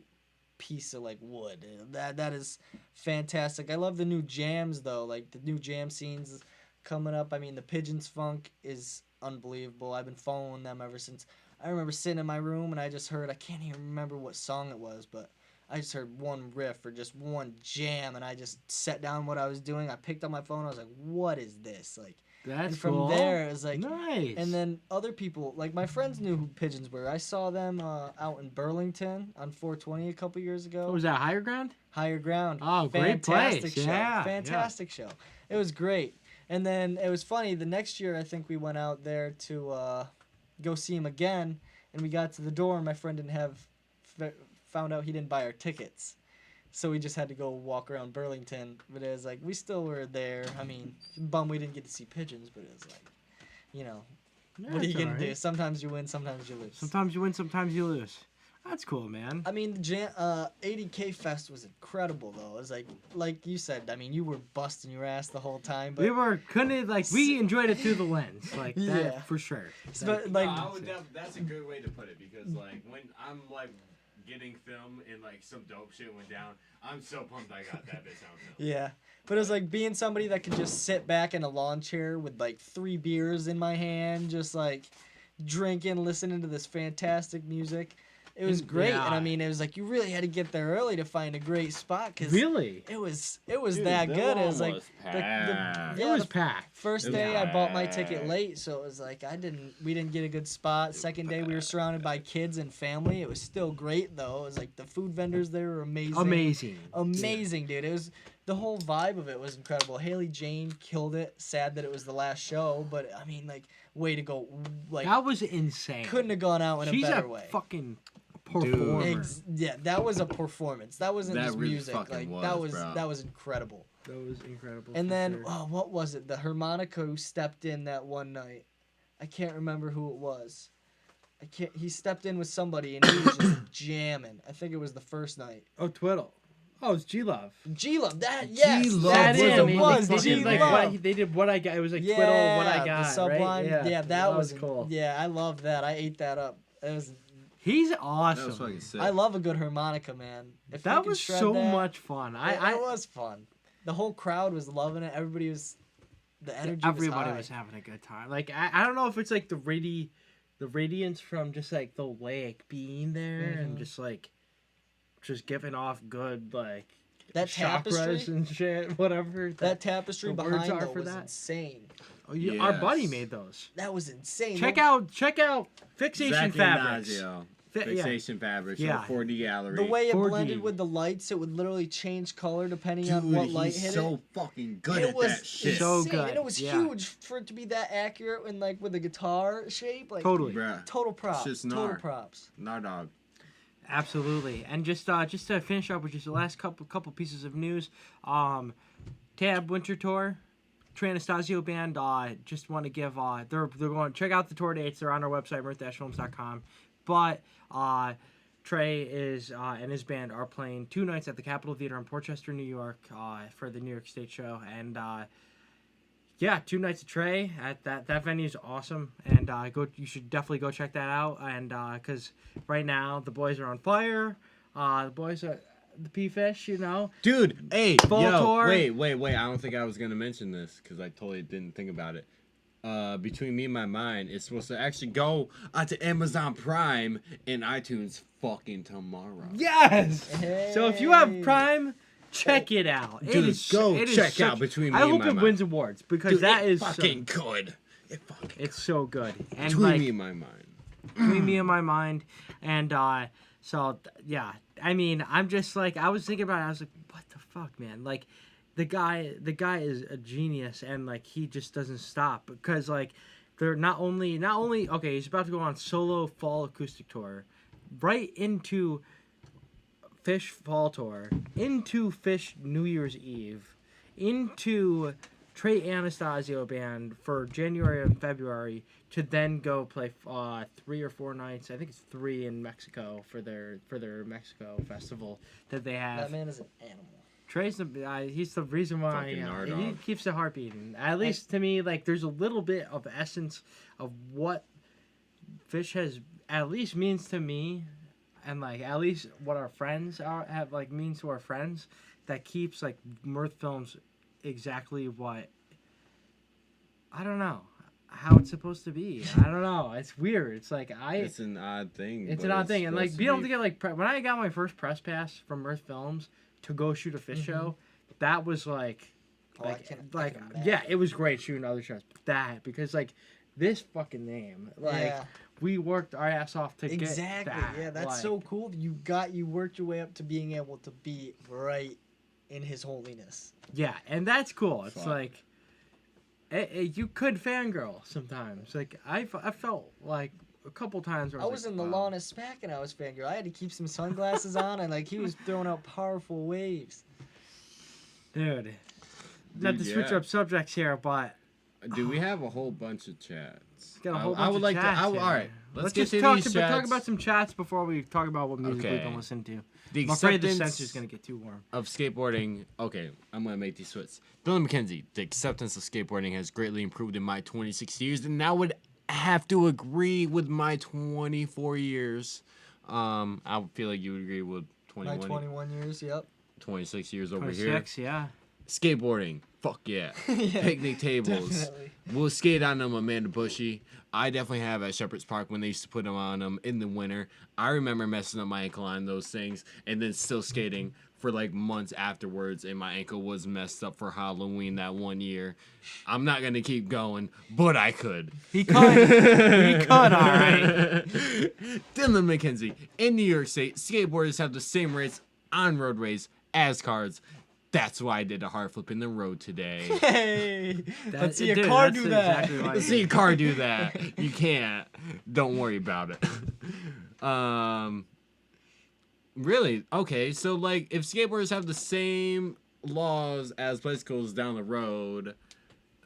piece of like wood. That is fantastic. I love the new jams though. Like the new jam scenes coming up. I mean, the Pigeons Funk is unbelievable. I've been following them ever since. I remember sitting in my room and I just heard. I can't even remember what song it was, but I just heard one riff or just one jam, and I just set down what I was doing. I picked up my phone. I was like, "What is this?" Like, That's and from cool. there, it was like, nice. and then other people, like my friends, knew who Pigeons were. I saw them out in Burlington on 420 a couple years ago. What was that, Higher Ground? Higher Ground. Oh, great place. Show. Yeah, Fantastic show. It was great. And then it was funny. The next year, I think we went out there to go see him again, and we got to the door, and my friend didn't have. Found out he didn't buy our tickets, so we just had to go walk around Burlington. But it was like we still were there. I mean, bum we didn't get to see Pigeons, but it was like, you know, what are you gonna do? Sometimes you win, sometimes you lose. Sometimes you win, sometimes you lose. That's cool, man. I mean, the 80K Fest was incredible though. It was like you said. I mean, you were busting your ass the whole time, but we enjoyed it through the lens, like that for sure. But like, that's a good way to put it because like when I'm like getting film and like some dope shit went down, I'm so pumped I got that bitch on film. Yeah, but it was like being somebody that could just sit back in a lawn chair with like 3 beers in my hand, just like drinking, listening to this fantastic music. It was great, and I mean, it was like you really had to get there early to find a great spot. Cause really? It was Dude, that good. It was was like packed. It was packed. First day I bought my ticket late, so it was like we didn't get a good spot. Second day we were surrounded by kids and family. It was still great though. It was like the food vendors there were amazing. Amazing, dude. It was the whole vibe of it was incredible. Haley Jane killed it. Sad that it was the last show, but I mean, like, way to go. Like that was insane. Couldn't have gone out in a better way. Fucking performer. Yeah, that was a performance. That wasn't just really music. Like was, that was bro. That was incredible. That was incredible. And then what was it? The harmonica who stepped in that one night. I can't remember who it was. He stepped in with somebody and he was just jamming. I think it was the first night. Oh, Twiddle. Oh, it's G-Love. G-Love, that, yes. G-Love That's what it was. They did, G-Love. they did What I Got. It was like Twiddle, What I Got, the Sublime. right? Yeah, that was cool. Yeah, I love that. I ate that up. He's awesome. That was fucking sick. I love a good harmonica, man. That was so much fun. It was fun. The whole crowd was loving it. Everybody was, the energy everybody was high. having a good time. Like I don't know if it's like the radiance from just like the lake being there and just giving off good like that chakras tapestry and shit, whatever. That tapestry behind though was that. insane. Oh, yeah, our buddy made those. That was insane. Check out Fixation Fabrics. Fixation Fabrics. Yeah. 4D gallery. The way it 4D. blended with the lights, it would literally change color depending on what light hit it. He's so fucking good at that shit. So good. And it was huge for it to be that accurate and like with the guitar shape. Like totally. Bruh. Total props. Total props. Dog. Absolutely. And just to finish up with just the last couple pieces of news, Tab Winter Tour, Trey Anastasio Band, just want to give they're going to check out the tour dates. They're on our website, mirth-films.com. But Trey is and his band are playing 2 nights at the Capitol Theater in Portchester, New York, for the New York State show. And 2 nights of Trey at that venue is awesome. And you should definitely go check that out. And because right now the boys are on fire. The boys are the P-Fish, you know. Dude, hey, tour. Wait. I don't think I was gonna mention this because I totally didn't think about it. Between Me and My Mind, it's supposed to actually go onto Amazon Prime and iTunes fucking tomorrow. Yes. Hey. So if you have Prime, check it out. Dude, check out Between Me I and hope My it Mind. wings awards because Dude, that it is fucking good. It's so good. And Between Me and My Mind. Between Me and My Mind, and yeah. I mean, I'm just like I was thinking about it. I was like, what the fuck, man? Like, the guy is a genius, and like he just doesn't stop because like they're not only okay. He's about to go on solo fall acoustic tour, right into Fish fall tour, into Fish New Year's Eve, into Trey Anastasio Band for January and February to then go play 3 or 4 nights. I think it's 3 in Mexico for their Mexico festival that they have. That man is an animal. Trey's he's the reason why Fucking hard he on. keeps the heart beating. At least to me, like there's a little bit of essence of what Fish has at least means to me, and like at least what our friends have like means to our friends. That keeps like Mirth Films exactly what I don't know how it's supposed to be. I don't know. It's weird. It's like It's an odd thing. It's but an odd thing, and like supposed being able to get like when I got my first press pass from Mirth Films to go shoot a fish show, that was like, I can imagine. yeah, it was great shooting other shows. But that because like this fucking name, like Yeah. we worked our ass off to Exactly. get that. Yeah, that's like, so cool. You worked your way up to being able to be right in His holiness. Yeah, and that's cool. It's Fuck. like you could fangirl sometimes. Like I felt like a couple times. Where I was like, in the wow. lawn of smack and I was fangirl. I had to keep some sunglasses on and like he was throwing out powerful waves. Dude. Not to switch yeah. up subjects here, but Do we have a whole bunch of chats? got a whole I bunch would of like chats to. here. All right, let's get just to talk, these talk chats. about some chats before we talk about what music we've Okay. been listening to. The I'm afraid the acceptance sensor's gonna get too warm. of skateboarding. Okay, I'm gonna make these switches. Dylan McKenzie, the acceptance of skateboarding has greatly improved in my 26 years, and I would have to agree with my 24 years. I feel like you would agree with My 21, 21 years, yep. 26 years over here. 26, yeah. Skateboarding, fuck yeah. Yeah, Picnic tables. definitely. We'll skate on them, Amanda Bushy. I definitely have at Shepherd's Park when they used to put them on them in the winter. I remember messing up my ankle on those things and then still skating for like months afterwards, and my ankle was messed up for Halloween that one year. I'm not gonna keep going, but I could. He could. He could, all right. Dylan McKenzie. In New York State, skateboarders have the same rates on roadways as cars. That's why I did a hard flip in the road today. Hey, let's see a Dude, car that's do that. exactly why I Let's did. see a car do that. You can't. Don't worry about it. Really? Okay, so like if skateboarders have the same laws as bicycles down the road,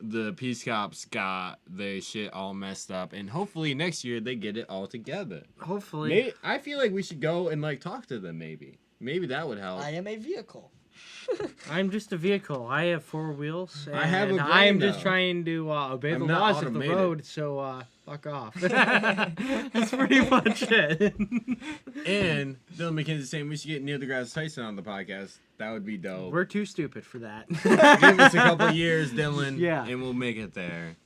the Peace Cops got their shit all messed up, and hopefully next year they get it all together. Hopefully. Maybe, I feel like we should go and like talk to them. Maybe that would help. I am a vehicle. I'm just a vehicle. I have four wheels. And I have a I am brain, just though. trying to obey I'm the not laws automated. of the road. So fuck off. That's pretty much it. And Dylan McKenzie saying we should get Neil deGrasse Tyson on the podcast. That would be dope. We're too stupid for that. Give us a couple years, Dylan, Yeah. and we'll make it there.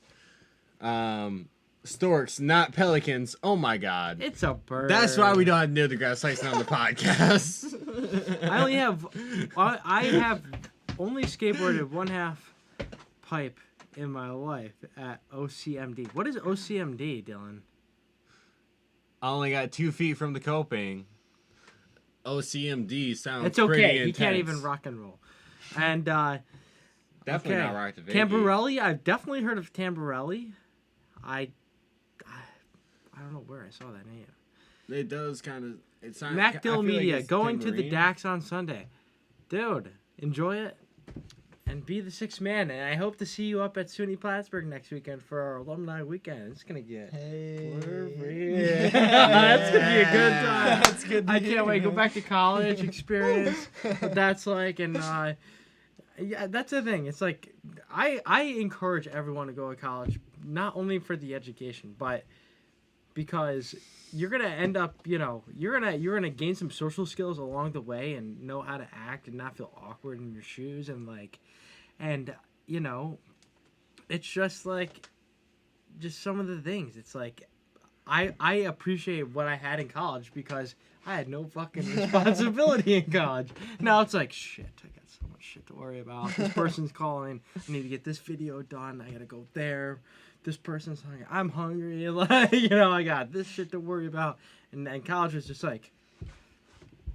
Storks, not pelicans. Oh my god. It's a bird. That's why we don't have Neil deGrasse Tyson on the podcast. I have only skateboarded one half pipe in my life at OCMD. What is OCMD, Dylan? I only got 2 feet from the coping. OCMD sounds It's pretty okay. He intense. can't even rock and roll. And Definitely okay. not rock the Vegas. Tamborelli. I've definitely heard of Tamborelli. I don't know where I saw that name. It does kind of. It's not. MacDill Media going to the DAX on Sunday. Dude, enjoy it and be the sixth man. And I hope to see you up at SUNY Plattsburgh next weekend for our alumni weekend. It's gonna get Hey. That's gonna be a good time. That's good. to I can't wait. Go hear. back to college, experience what that's like, and yeah, that's the thing. It's like I encourage everyone to go to college, not only for the education, but because you're gonna end up, you're gonna gain some social skills along the way and know how to act and not feel awkward in your shoes and it's just like some of the things. It's like I appreciate what I had in college because I had no fucking responsibility in college. Now it's like shit. I got so much shit to worry about. This person's calling. I need to get this video done. I gotta go there. This person's hungry. I'm hungry. Like, I got this shit to worry about. And college was just like,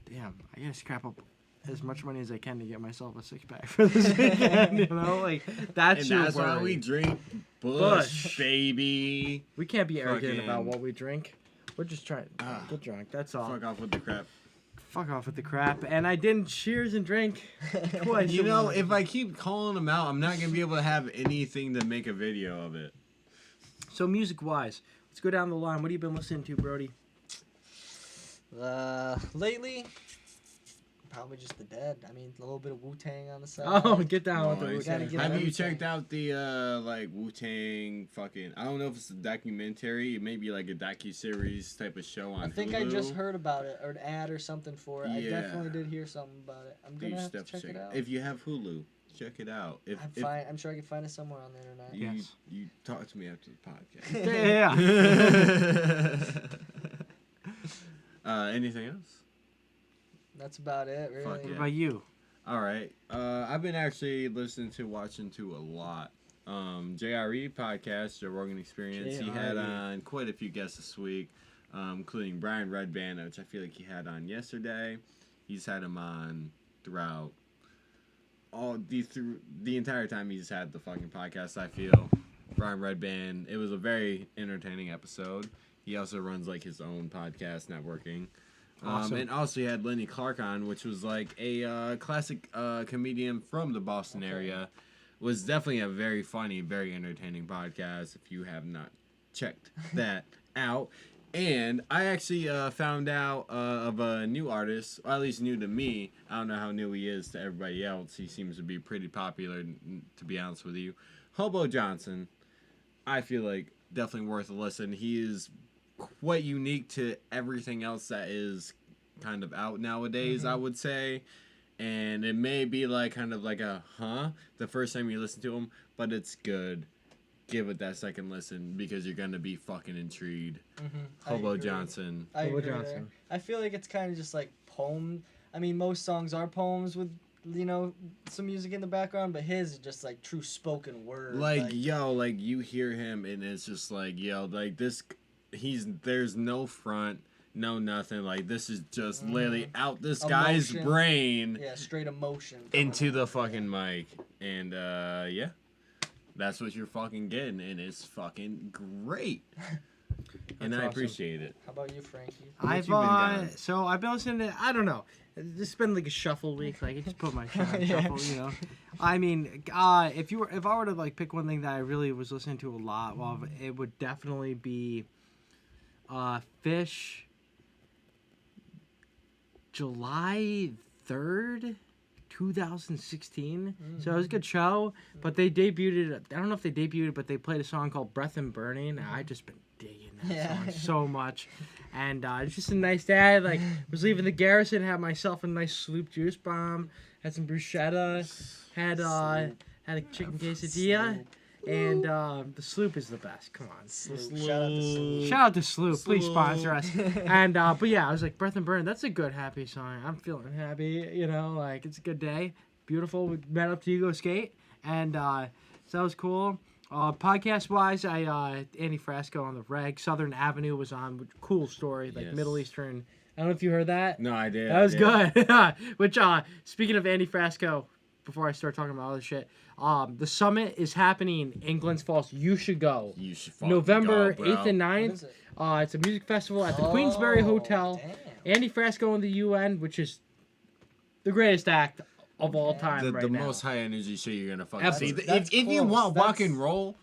damn, I gotta scrap up as much money as I can to get myself a six-pack for this weekend. Like that's And your that's why worry. we drink Bush, Bush. baby. We can't be arrogant Fucking- about what we drink. We're just trying to get drunk. That's all. Fuck off with the crap. Fuck off with the crap. And I didn't cheers and drink twice. You know, if I keep calling them out, I'm not gonna be able to have anything to make a video of it. So music-wise, let's go down the line. What have you been listening to, Brody? Lately, Probably just the Dead. I mean, a little bit of Wu-Tang on the side. Oh, get down with the Nice. gotta Wu-Tang. get Have you everything. checked out the like Wu-Tang fucking? I don't know if it's a documentary, maybe like a docu-series type of show on I think Hulu. I just heard about it, or an ad or something for it. I Yeah. definitely did hear something about it. I'm You gonna should have to check definitely it out. If you have Hulu, check it out. If I'm sure I can find it somewhere on the internet. Yes. you talk to me after the podcast. Yeah. Anything else? That's about it, really. Fuck What yeah. about you? All right. I've been actually watching to a lot. JRE podcast, Joe Rogan Experience. He had JRE. on quite a few guests this week, including Brian Redband, which I feel like he had on yesterday. He's had him on throughout through the entire time he's had the fucking podcast. I feel Brian Redband. It was a very entertaining episode. He also runs like his own podcast, networking. Awesome. And also he had Lenny Clark on, which was like a classic comedian from the Boston area. Was definitely a very funny, very entertaining podcast if you have not checked that out. And I actually found out of a new artist, or at least new to me. I don't know how new he is to everybody else. He seems to be pretty popular, to be honest with you. Hobo Johnson, I feel like definitely worth a listen. He is quite unique to everything else that is kind of out nowadays, I would say. And it may be like kind of like a the first time you listen to him, but it's good. Give it that second listen because you're gonna be fucking intrigued. I Hobo agree. Johnson. I Hobo agree there. Johnson. I feel like it's kind of just like poem. I mean, most songs are poems with, some music in the background, but his is just like true spoken word. Like you hear him and it's just like like this. There's no front, no nothing. Like this is just literally out this guy's Emotion. brain yeah, straight emotion. coming into out. the fucking mic, and yeah. That's what you're fucking getting, and it's fucking great. And That's I awesome. appreciate it. How about you, Frankie? I've you been got? so I've been listening to, I don't know. It's been like a shuffle week. Like I just put my shit on Yeah. shuffle, I mean, if I were to like pick one thing that I really was listening to a lot, well, it would definitely be Fish. July 3rd, 2016. So it was a good show, but they debuted it. I don't know if they debuted it, but they played a song called Breath and Burning. I just been digging that Yeah. song so much. And it's just a nice day. I was leaving the garrison, had myself a nice sloop juice bomb, had some bruschetta, had a chicken quesadilla, and the sloop is the best. Come on. Sloop. Shout out to Sloop. Shout out to Sloop, please Sloop. sponsor us. And but yeah, I was like, Breath and Burn, that's a good happy song. I'm feeling happy, like it's a good day. Beautiful. We met up to you go skate, and so that was cool. Podcast wise, Andy Frasco on the reg. Southern Avenue was on. Cool story, like Yes. Middle Eastern. I don't know if you heard that. No, I did. That was yeah. good. Which speaking of Andy Frasco, before I start talking about other shit, the summit is happening in Glens Falls. You should go. You should fucking November go, bro. 8th and What 9th. is it? It's a music festival at the Queensberry Hotel. Damn. Andy Frasco and the UN, which is the greatest act of all Okay. time The right now. most high energy shit you're gonna fucking Absolutely. see. That's If you close. want rock That's- and roll,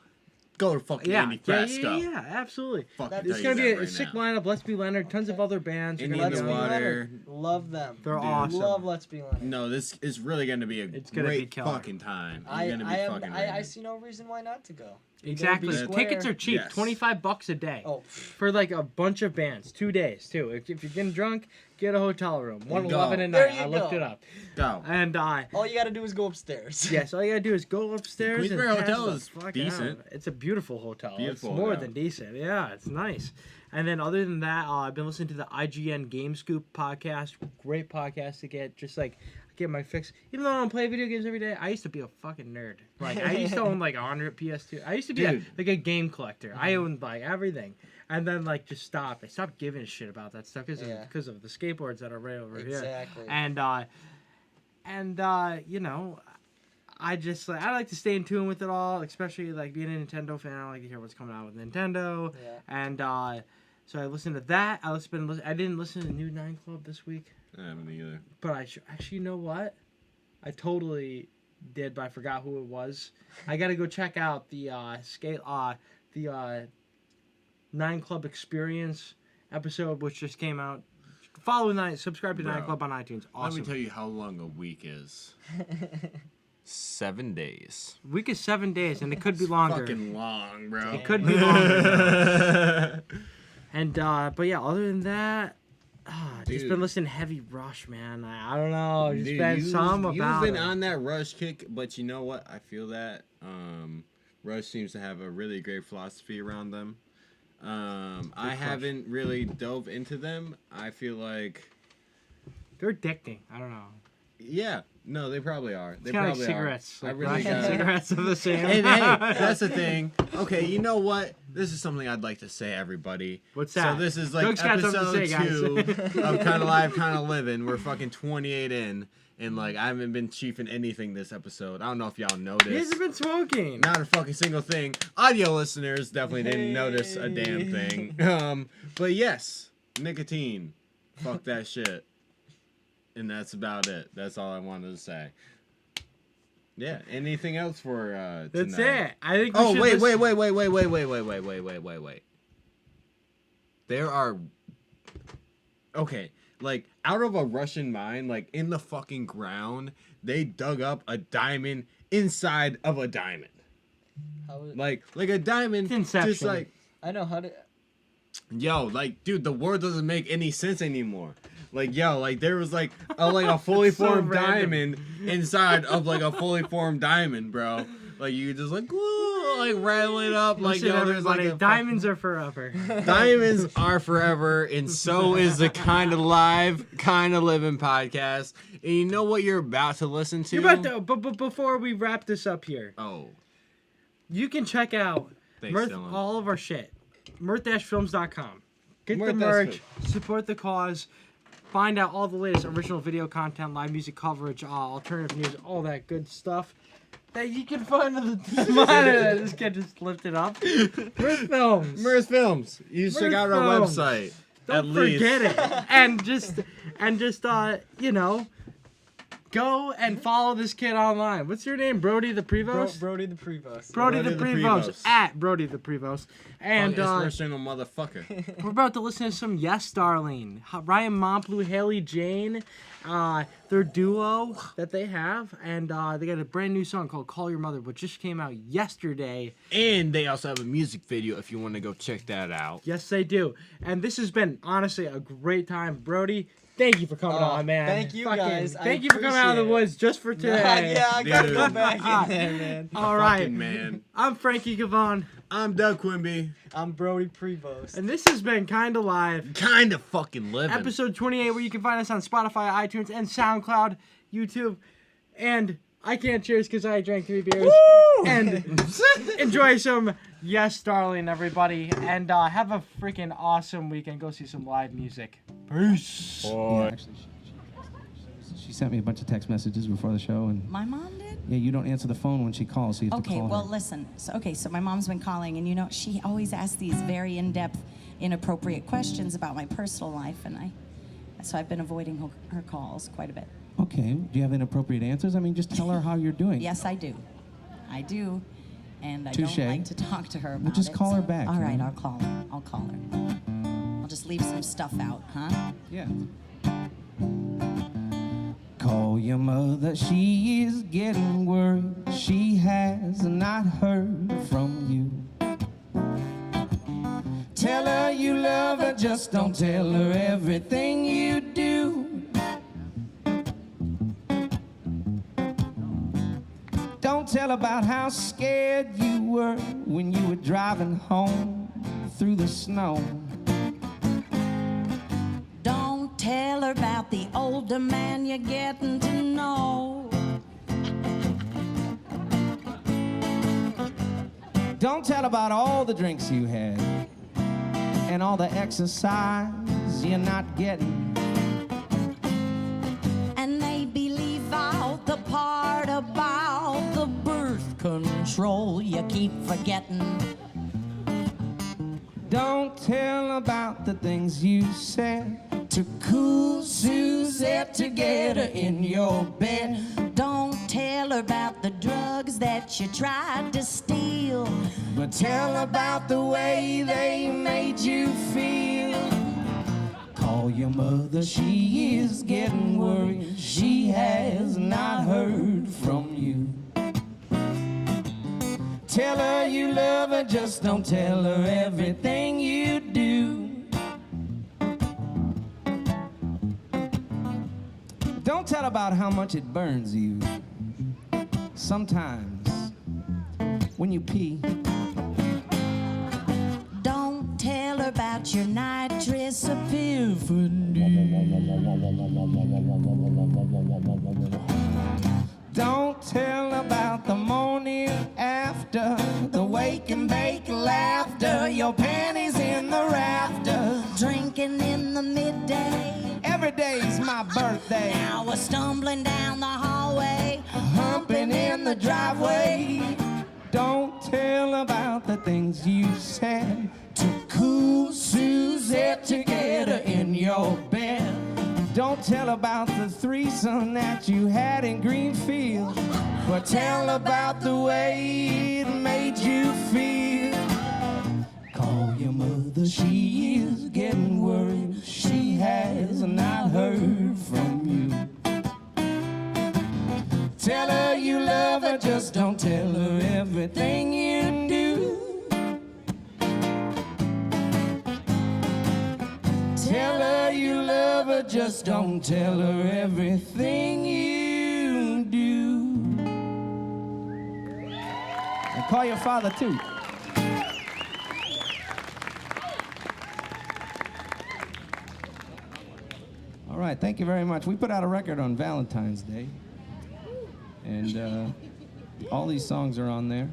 go to fucking Andy Frasco. Yeah, absolutely. Fucking That's- It's tell gonna you be that a right sick now. lineup. Let's Be Leonard, tons of other bands. are Indian gonna Let's be Be the on. Water. Leonard. Love them. They're Dude. awesome. Love Let's Be Leonard. No, this is really gonna be a It's gonna be great killer. fucking time. You're I gonna be fucking I ready. see no reason why not to go. Exactly. Be That's- Tickets square. are cheap. Yes. $25 a day. Oh, For like a bunch of bands. 2 days too. If you're getting drunk, get a hotel room. 111 a There night. you I looked go. it up. Go. And all you gotta do is go upstairs. yes, all you gotta do is go upstairs. and Queensberry pass Hotel the is fuck decent. out. It's a beautiful hotel. Beautiful it's more hotel. than decent. Yeah, it's nice. And then other than that, I've been listening to the IGN Game Scoop podcast. Great podcast to get my fix. Even though I don't play video games every day, I used to be a fucking nerd. Like I used to own like 100 PS2. I used to be Dude. like a game collector. I owned like everything. And then like just stopped. I stopped giving a shit about that stuff Yeah. because of the skateboards that are right over here. Exactly. And I just I like to stay in tune with it all, especially like being a Nintendo fan. I like to hear what's coming out with Nintendo. Yeah. And so I listened to that. I didn't listen to New Nine Club this week, I haven't either. but actually, you know what? I totally did, but I forgot who it was. I gotta go check out the Nine Club Experience episode, which just came out subscribe to the Bro, Night Club on iTunes. Awesome. Let me tell you how long a week is. 7 days. Week is 7 days, and it could be longer. Fucking long, bro. It could be longer. Though. And but yeah, other than that, just been listening to Heavy Rush, man. I don't know. Just been some about You've been it. on that Rush kick, but you know what? I feel that Rush seems to have a really great philosophy around them. I haven't really dove into them. I feel like they're addicting. I don't know. Yeah, no, they probably are. They It's kind of probably like cigarettes. are. Like I really Russian got cigarettes are the same. And hey, that's the thing. Okay, you know what? This is something I'd like to say, everybody. What's that? So this is like Doug's got something to episode say, 2 of Kind of Live, Kind of Living. We're fucking 28 in, and like I haven't been chiefing anything this episode. I don't know if y'all noticed. He hasn't been smoking. Not a fucking single thing. Audio listeners definitely didn't notice a damn thing. But yes, nicotine. Fuck that shit. And that's about it. That's all I wanted to say. Yeah. Anything else for tonight? That's it. I think. Oh wait. There are. Okay, like out of a Russian mine, like in the fucking ground, they dug up a diamond inside of a diamond. Like a diamond. It's Inception. Just like. I know how to. Yo, like, dude, the word doesn't make any sense anymore. Like, yo, like, there was, like a fully So formed random. diamond inside of, like, a fully formed diamond, bro. Like, you just, like, woo, like, rattle it up. Like, Listen, yo, there's, like, everybody, diamonds are forever. diamonds are forever, and so is the Kind of Live, Kind of Living podcast. And you know what you're about to listen to? You're about to, but before we wrap this up here, Oh. you can check out Thanks, Mirth, Dylan. all of our shit. Mirth-films.com. Get the Mirth-films. merch, support the cause, find out all the latest original video content, live music coverage, alternative news, all that good stuff that you can find on the monitor. This kid just lifted up. Mirth Films. Mirth Films. You should check Mirth out our Films. website. Don't at least. forget it. And just you know, go and follow this kid online. What's your name? Brody the Prevost? Brody the Prevost. Brody Brody the the Prevost. Prevost. At Brody the Prevost. And Inspirational motherfucker. we're about to listen to some Yes Darling. Ryan Montbleu, Haley Jane, their duo that they have. And they got a brand new song called Call Your Mother, which just came out yesterday. And they also have a music video if you want to go check that out. Yes, they do. And this has been, honestly, a great time. Brody, thank you for coming on, man. thank you, guys. I Thank you for coming out of the appreciate it. woods just for today. Yeah, I gotta go Dude. back in there, man. All right. Fucking man. I'm Frankie Gavon, I'm Doug Quimby. I'm Brody Prevost. and this has been Kinda Live. Kind of fucking living. Episode 28, where you can find us on Spotify, iTunes, and SoundCloud, YouTube. And I can't cheers because I drank 3 beers. And enjoy some Yes Darling, everybody. And have a freaking awesome weekend. Go see some live music. Peace. Yeah, actually, she sent me a bunch of text messages before the show, and My mom did? yeah, you don't answer the phone when she calls, so you have to Okay, call well, her. listen. So my mom's been calling, and you know, she always asks these very in-depth, inappropriate questions about my personal life, and so I've been avoiding her calls quite a bit. Okay, do you have inappropriate answers? I mean, just tell her how you're doing. Yes, I do. I do. And I Touche. don't like to talk to her about Well, just it. call her back, All you right, know? I'll call her. I'll call her. I'll just leave some stuff out, huh? Yeah. Call your mother, she is getting worried. She has not heard from you. Tell her you love her, just don't tell her everything you do. Don't tell about how scared you were when you were driving home through the snow. Don't tell her about the older man you're getting to know. Don't tell about all the drinks you had and all the exercise you're not getting. And maybe leave out the part about the birth control you keep forgetting. Don't tell about the things you said to cool Suzette to get her in your bed. Don't tell her about the drugs that you tried to steal. But tell about the way they made you feel. Call Call your mother, she is getting worried. She has not heard from you. Tell her you love her, just don't tell her everything you do. Don't tell about how much it burns you. Sometimes, when you pee. Don't tell her about your nitrous epiphany. Don't tell about the morning after, the wake and bake laughter, your panties in the rafters. Drinking in the midday. Every day's my birthday. Now we're stumbling down the hallway. Humping in the driveway. Don't tell about the things you said to cool Suzette to get her in your bed. Don't tell about the threesome that you had in Greenfield, but tell about the way it made you feel. Call your mother, she is getting worried. She has not heard from you. Tell her you love her, just don't tell her everything you do. Tell her you love her, just don't tell her everything you do. And call your father too. All right, thank you very much. We put out a record on Valentine's Day, and all these songs are on there.